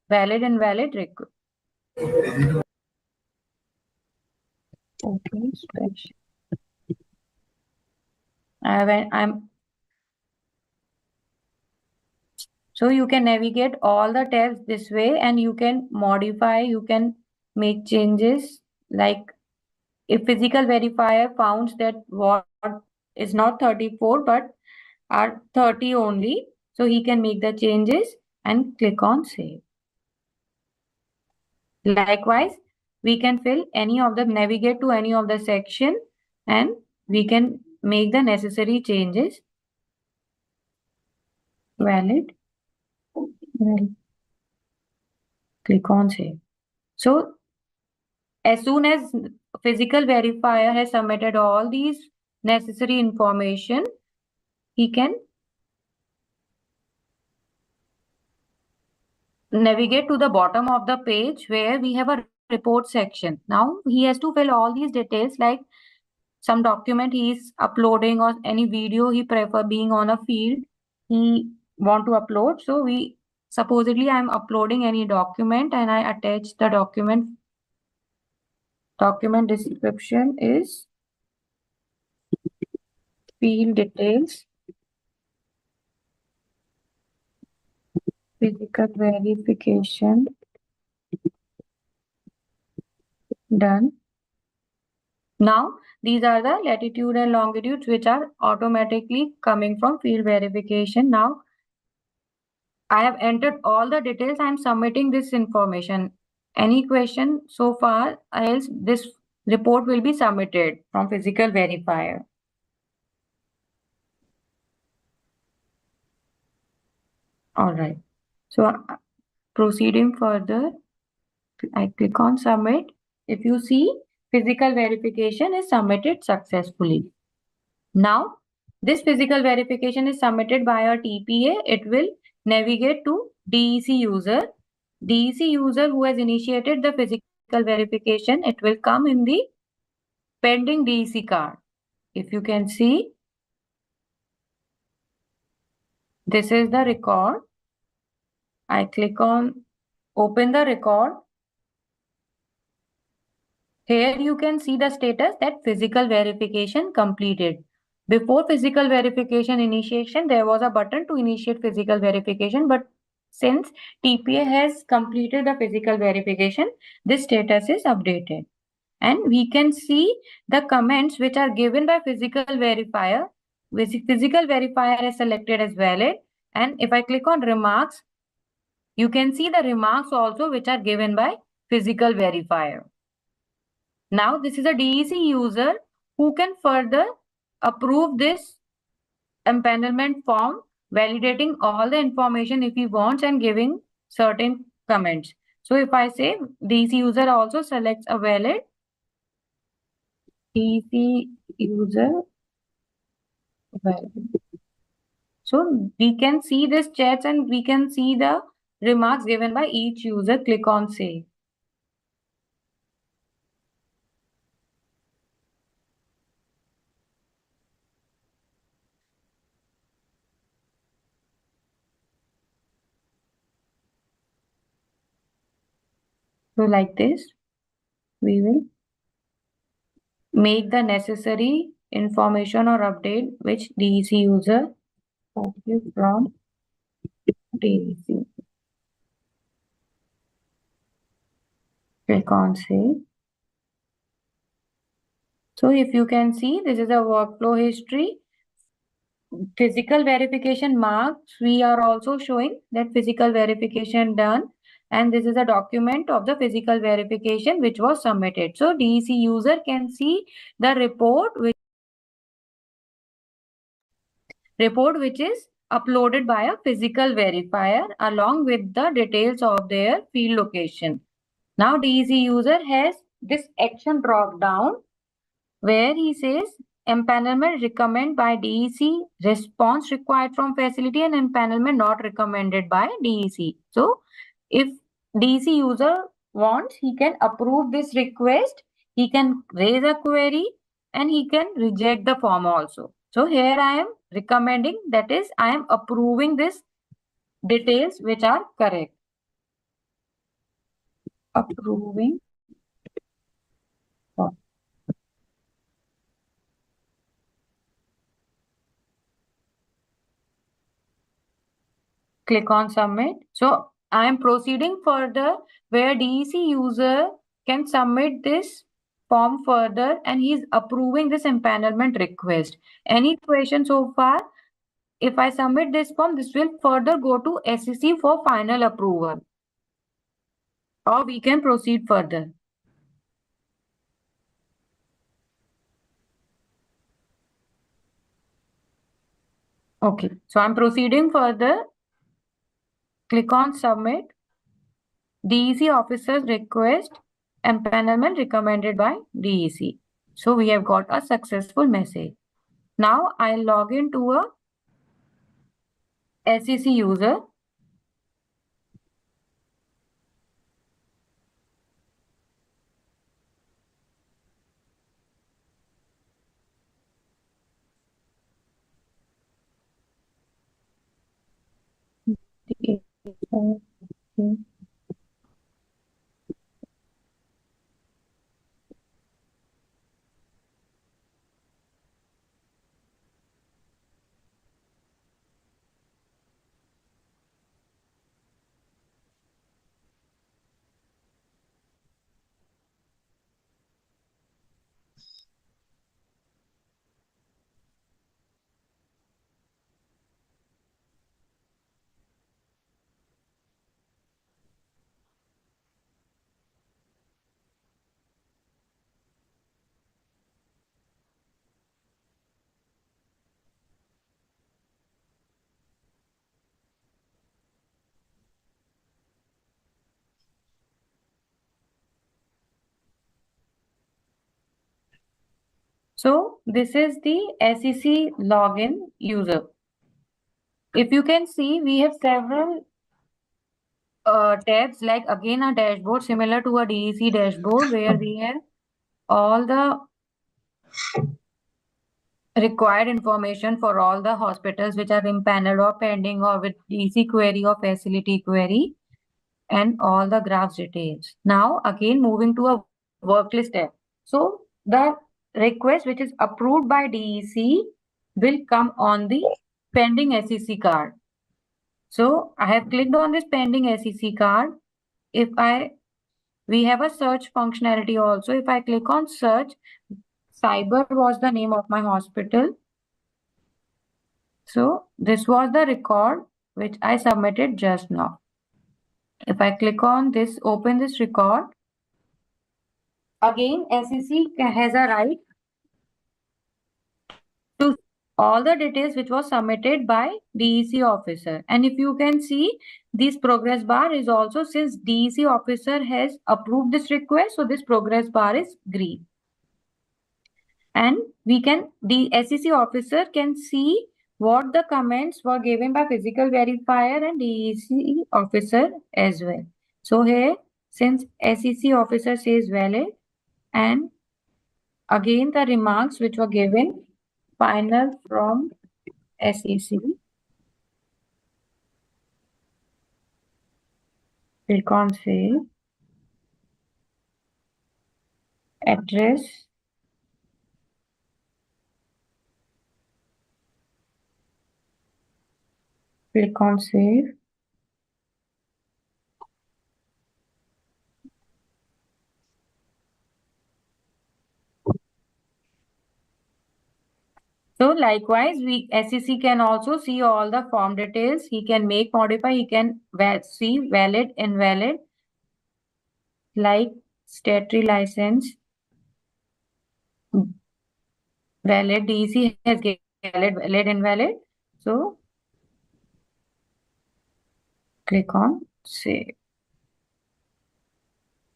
valid and invalid record. Okay, special. So you can navigate all the tabs this way and you can modify, you can make changes. Like if physical verifier found that what is not 34 but are 30 only, so he can make the changes and click on save. Likewise, we can fill any of the, navigate to any of the section and we can make the necessary changes. Valid. Click on save. So as soon as physical verifier has submitted all these necessary information, he can navigate to the bottom of the page where we have a report section. Now he has to fill all these details, like some document he is uploading or any video he prefer being on a field he want to upload. So supposedly I'm uploading any document and I attach the document. Document description is field details, physical verification done. Now these are the latitude and longitudes which are automatically coming from field verification. Now I have entered all the details. I am submitting this information. Any question so far, else this report will be submitted from physical verifier. All right. So proceeding further, I click on submit. If you see, physical verification is submitted successfully. Now, this physical verification is submitted by a TPA. It will navigate to DEC user. DEC user who has initiated the physical verification, it will come in the pending DEC card. If you can see, this is the record. I click on open the record. Here you can see the status that physical verification completed. Before physical verification initiation, there was a button to initiate physical verification, but since TPA has completed the physical verification, this status is updated. And we can see the comments which are given by physical verifier. Physical verifier is selected as valid. And if I click on remarks, you can see the remarks also which are given by physical verifier. Now this is a DEC user who can further approve this empanelment form, validating all the information if he wants and giving certain comments. So if I say DEC user also selects a valid, DEC user valid. So we can see this chats and we can see the remarks given by each user. Click on save. So like this, we will make the necessary information or update which DEC user copy from DEC. Click on save. So if you can see, this is a workflow history. Physical verification marks, we are also showing that physical verification done. And this is a document of the physical verification which was submitted. So DEC user can see the report which is uploaded by a physical verifier along with the details of their field location. Now DEC user has this action drop down where he says empanelment recommended by DEC, response required from facility, and empanelment not recommended by DEC. So if DEC user wants, he can approve this request, he can raise a query, and he can reject the form also. So here I am recommending, that is, I am approving this details which are correct. Approving. Click on submit. So I am proceeding further where DEC user can submit this form further, and he is approving this empanelment request. Any question so far? If I submit this form, this will further go to SEC for final approval, or we can proceed further. Okay, so I'm proceeding further. Click on submit. DEC officer's request, empanelment recommended by DEC. So we have got a successful message. Now I'll log into a SEC user. So this is the SEC login user. If you can see, we have several tabs, like again a dashboard similar to a DEC dashboard, where we have all the required information for all the hospitals which are impaneled or pending or with DEC query or facility query, and all the graphs details. Now again moving to a work list tab. So the request which is approved by DEC will come on the pending SEC card. So I have clicked on this pending SEC card. We have a search functionality also. If I click on search, Cyber was the name of my hospital. So this was the record which I submitted just now. If I click on this, open this record, again SEC has a right to all the details which was submitted by DEC officer. And if you can see, this progress bar is also, since DEC officer has approved this request, so this progress bar is green. And the SEC officer can see what the comments were given by physical verifier and DEC officer as well. So here, since SEC officer says valid, and again the remarks which were given, final from SEC. Click on save. Address. Click on save. So likewise, SEC can also see all the form details. He can make, modify, he can see valid, invalid, like statutory license, valid, DEC has given valid, invalid. So click on save.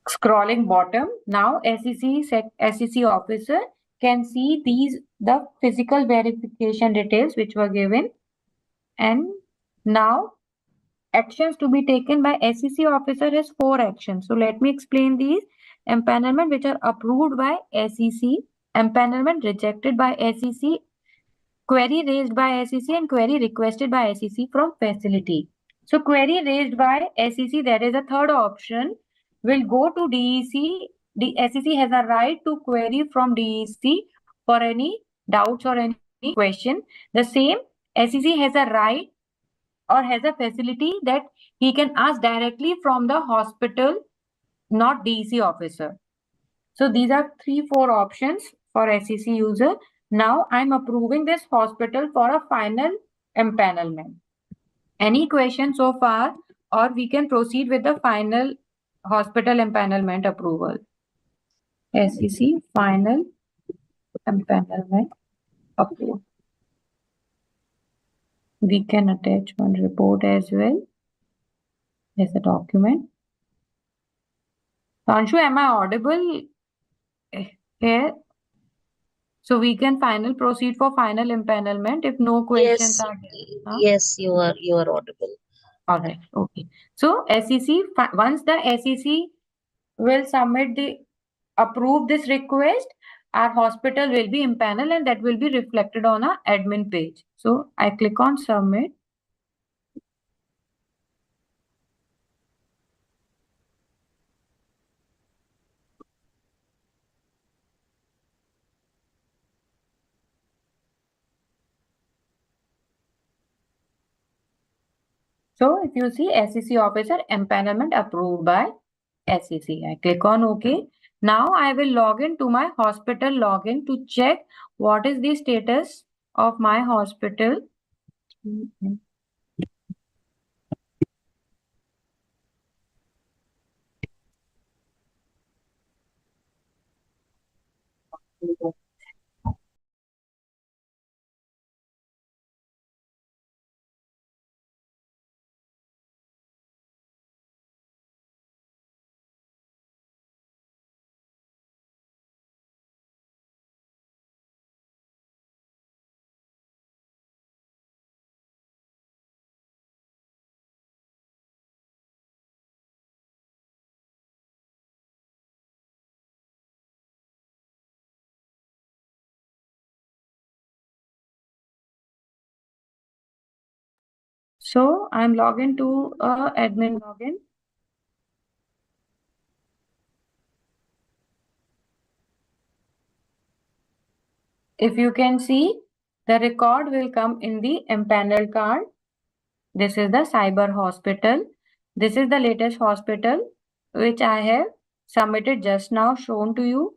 Scrolling bottom, now SEC officer can see the physical verification details which were given. And now actions to be taken by SEC officer has 4 actions. So let me explain these. Empanelment which are approved by SEC, empanelment rejected by SEC, query raised by SEC, and query requested by SEC from facility. So query raised by SEC, that is a third option, will go to DEC. The SEC has a right to query from DEC for any doubts or any question. The same SEC has a right or has a facility that he can ask directly from the hospital, not DEC officer. So these are 3-4 options for SEC user. Now I'm approving this hospital for a final empanelment. Any question so far, or we can proceed with the final hospital empanelment approval. SEC final empanelment approval. We can attach one report as well as a document. Anshu, am I audible here? So we can proceed for final empanelment if no questions Yes, are there. Huh? yes, you are audible. All right. Okay. So SEC, once the SEC will approve this request, our hospital will be empaneled and that will be reflected on our admin page. So I click on submit. So if you see SEC officer empanelment approved by SEC, I click on OK. Now I will log in to my hospital login to check what is the status of my hospital. So I'm logged into admin login. If you can see, the record will come in the empaneled card. This is the cyber hospital. This is the latest hospital which I have submitted just now, shown to you.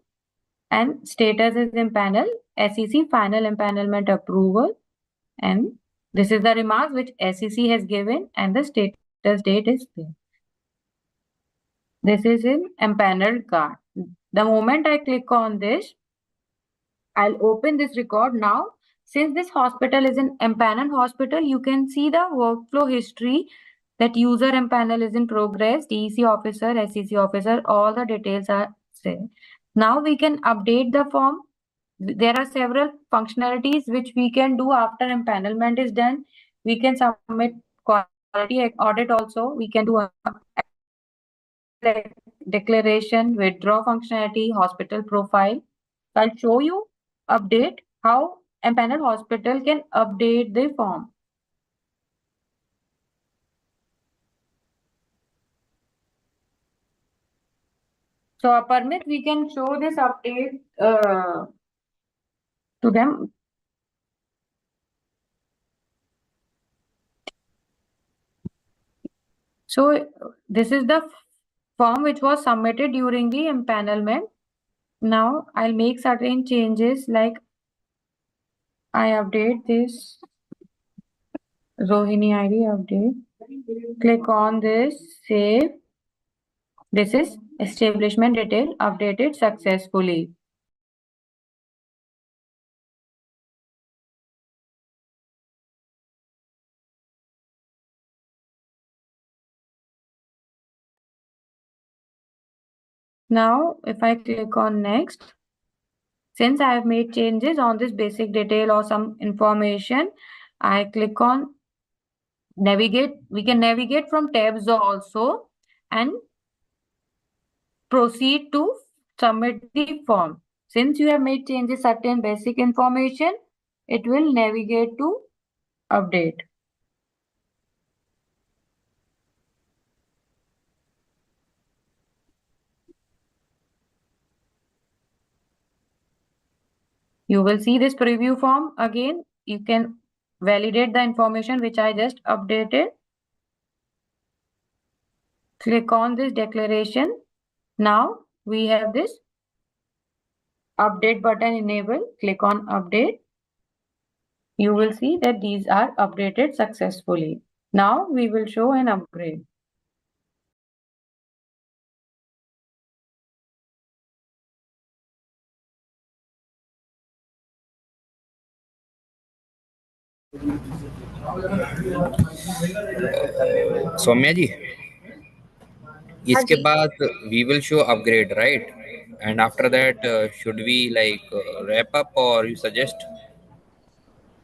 And status is empanel, SEC final empanelment approval. And this is the remarks which SEC has given and the status date is there. This is in empaneled card. The moment I click on this, I'll open this record now. Since this hospital is an empaneled hospital, you can see the workflow history that user empanel is in progress, DEC officer, SEC officer, all the details are there. Now we can update the form. There are several functionalities which we can do after empanelment is done. We can submit quality audit also. We can do a declaration, withdraw functionality, hospital profile. So I'll show you update how empaneled hospital can update the form. So Aparmit, we can show this update to them. So this is the form which was submitted during the empanelment. Now I'll make certain changes like I update this Rohini ID update. Click on this, save. This is establishment detail updated successfully. Now, if I click on next, Since I have made changes on this basic detail or some information, I click on navigate. We can navigate from tabs also and proceed to submit the form. Since you have made changes certain basic information, it will navigate to update. You will see this preview form again. You can validate the information which I just updated. Click on this declaration. Now we have this update button enabled. Click on update. You will see that these are updated successfully. Now we will show an upgrade. Saumya जी, इसके जी। बाद we will show upgrade, right? And after that, should we wrap up, or you suggest?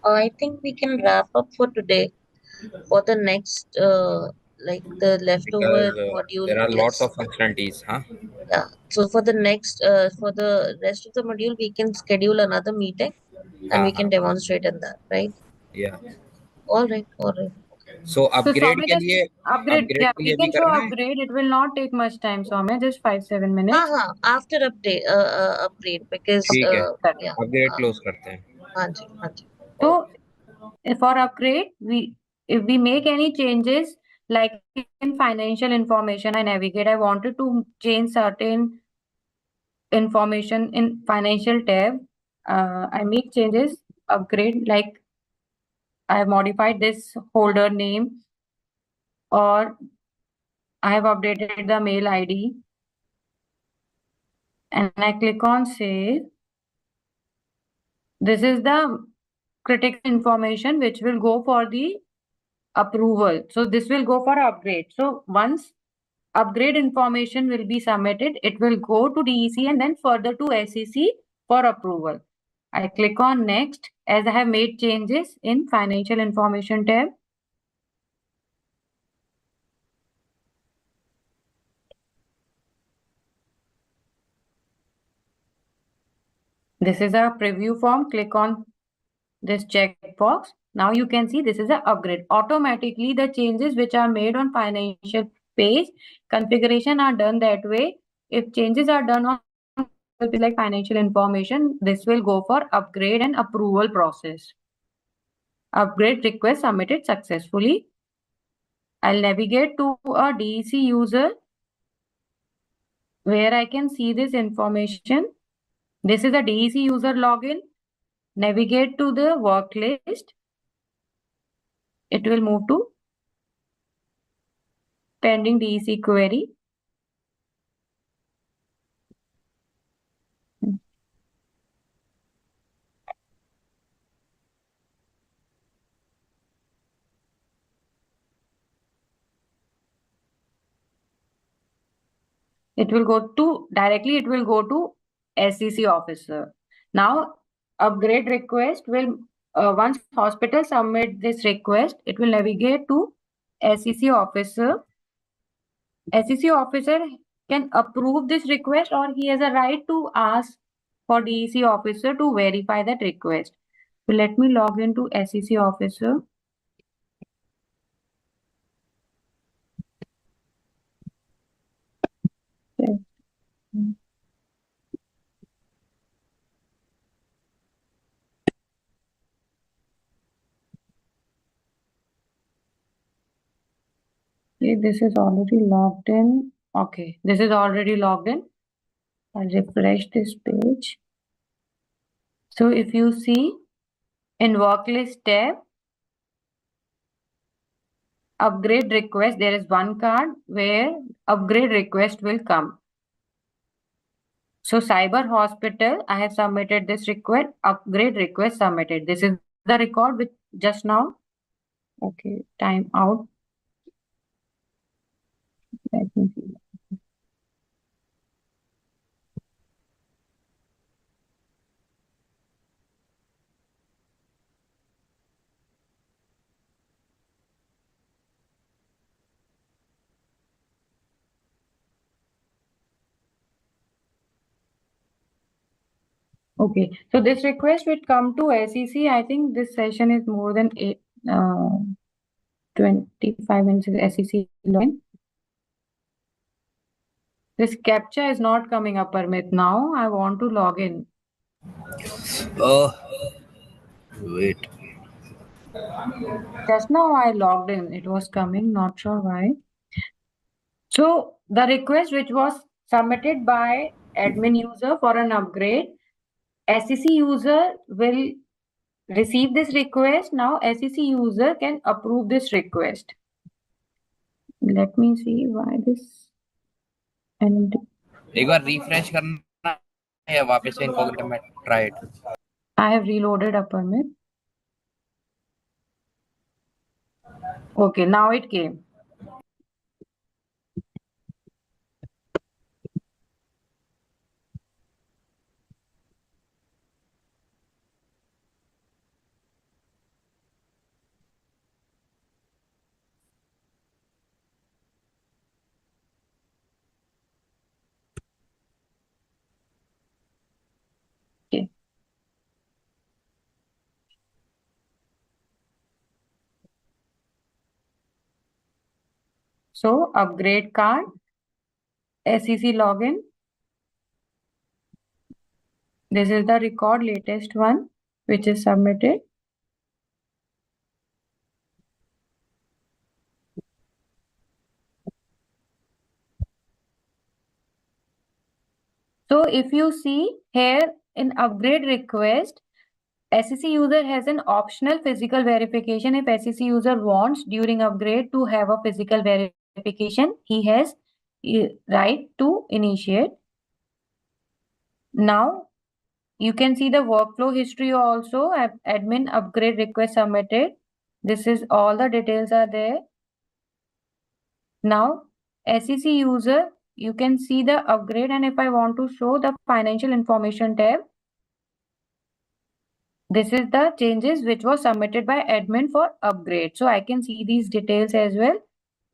I think we can wrap up for today. For the next, like the leftover Because module, there are lots yes. of functionalities, huh? Yeah. So for the next, for the rest of the module, we can schedule another meeting and we can demonstrate in that, right? Yeah. All right. All right. So So upgrade Soumya, के just लिए upgrade. upgrade Yeah, के we लिए भी can show करना है? upgrade. It will not take much time, Soumya. Just 5-7 minutes. After update, upgrade, because ठीक है, Correct. yeah. upgrade close करते हैं. हाँ जी, हाँ जी. So for upgrade, if we make any changes like in financial information, I navigate. I wanted to change certain information in financial tab. I make changes, upgrade, like I have modified this holder name, or I have updated the mail ID, and I click on save. This is the critical information which will go for the approval. So this will go for upgrade. So once upgrade information will be submitted, it will go to DEC and then further to SEC for approval. I click on next as I have made changes in financial information tab. This is a preview form. Click on this checkbox. Now you can see this is an upgrade. Automatically the changes which are made on financial page configuration are done that way. If changes are done on like financial information, this will go for upgrade and approval process. Upgrade request submitted successfully. I'll navigate to a DEC user where I can see this information. This is a DEC user login. Navigate to the work list. It will move to pending DEC query. It will go to directly, it will go to SEC officer. Now, upgrade request will, once hospital submit this request, it will navigate to SEC officer. SEC officer can approve this request, or he has a right to ask for DEC officer to verify that request. So let me log into SEC officer. Okay. Okay, this is already logged in. Okay, this is already logged in. I'll refresh this page. So if you see in work list tab, upgrade request, there is one card where upgrade request will come. So Cyber Hospital, I have submitted this request, upgrade request submitted. This is the record with just now. Okay, time out. Let me see. Okay, so this request will come to SEC. I think this session is more than 25 minutes SEC login. This captcha is not coming up, Parmit. Now I want to log in. Wait. Just now I logged in. It was coming, not sure why. So the request which was submitted by admin user for an upgrade, SEC user will receive this request. Now SEC user can approve this request. Let me see why this. And एक बार refresh करना है या वापस से incognito में try it. I have reloaded a permit. Okay, now it came. Okay. So upgrade card, SEC login. This is the record latest one which is submitted. So if you see here in upgrade request, SEC user has an optional physical verification. If SEC user wants during upgrade to have a physical verification, he has right to initiate. Now you can see the workflow history also. Admin upgrade request submitted. This is all the details are there. Now SEC user, you can see the upgrade, and if I want to show the financial information tab, this is the changes which was submitted by admin for upgrade. So I can see these details as well.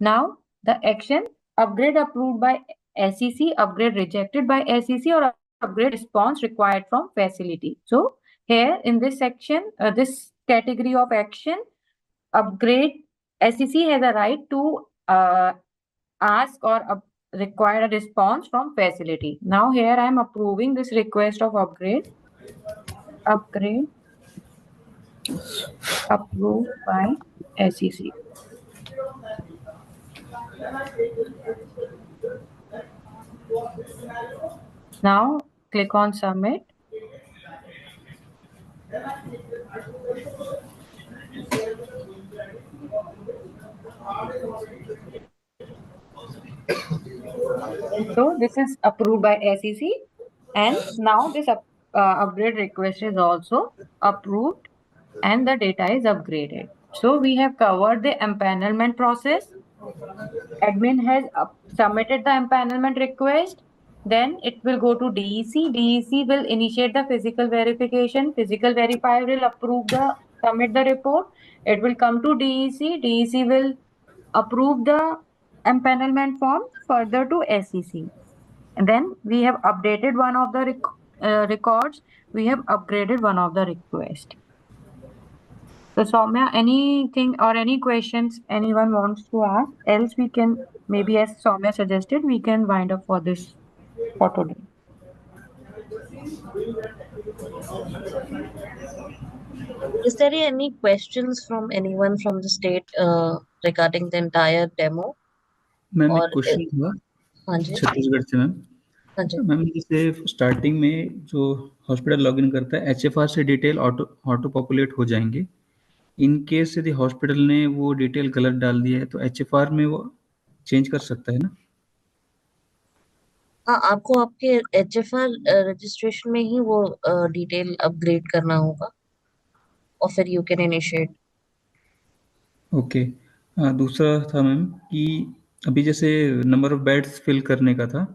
Now the action, upgrade approved by SEC, upgrade rejected by SEC, or upgrade response required from facility. So here in this section, this category of action, upgrade, SEC has a right to ask or require a response from facility. Now here I am approving this request of upgrade. Upgrade approved by SEC. Now click on submit. So this is approved by SEC, and now this upgrade request is also approved and the data is upgraded. So we have covered the empanelment process. Admin has submitted the empanelment request. Then it will go to DEC. DEC will initiate the physical verification. Physical verifier will submit the report. It will come to DEC. DEC will approve the empanelment form further to SEC. And then we have updated one of the records. We have upgraded one of the requests. So Soumya, anything or any questions anyone wants to ask? Else we can, maybe as Soumya suggested, we can wind up for this for today. Is there any questions from anyone from the state regarding the entire demo? Ma'am एक और question हुआ हाँ जी छत्तीसगढ़ से ma'am हाँ जी ma'am जैसे starting में जो hospital login करता है एचएफआर से डिटेल ऑटो पॉपुलेट हो जाएंगे इन केस यदि हॉस्पिटल ने वो डिटेल गलत डाल दिया है तो एचएफआर में वो चेंज कर सकता है ना हाँ आपको आपके HFR रजिस्ट्रेशन में ही वो डिटेल अपग्रेड करना होगा और फिर यू कैन इनिशिएट ओके दूसरा था मैम कि अभी जैसे नंबर ऑफ बेड्स फिल करने का था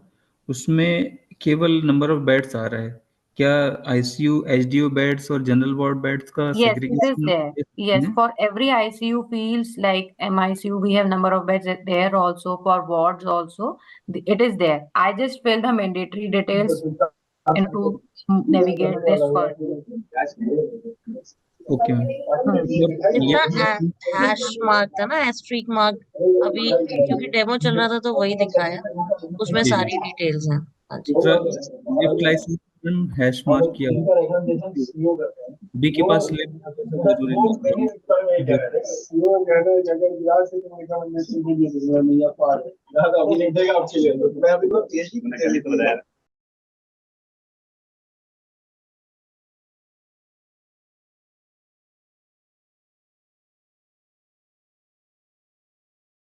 उसमें केवल नंबर ऑफ बेड्स आ रहा है क्या आईसीयू एचडीयू बेड्स और जनरल वार्ड बेड्स का Yes, it is segregation there. Yes, for every ICU fields like MICU, we have number of beds there also. For wards also, it is there. I just fill the mandatory details and to navigate this further. Okay ma'am. जितना hash mark था ना, asterisk mark, अभी क्योंकि demo चल रहा था तो वही दिखाया, उसमें जी। सारी डिटेल्स हैं। हाँ जी। लिफ्ट लाइसेंस हैश मार्क किया बी के पास लिफ्ट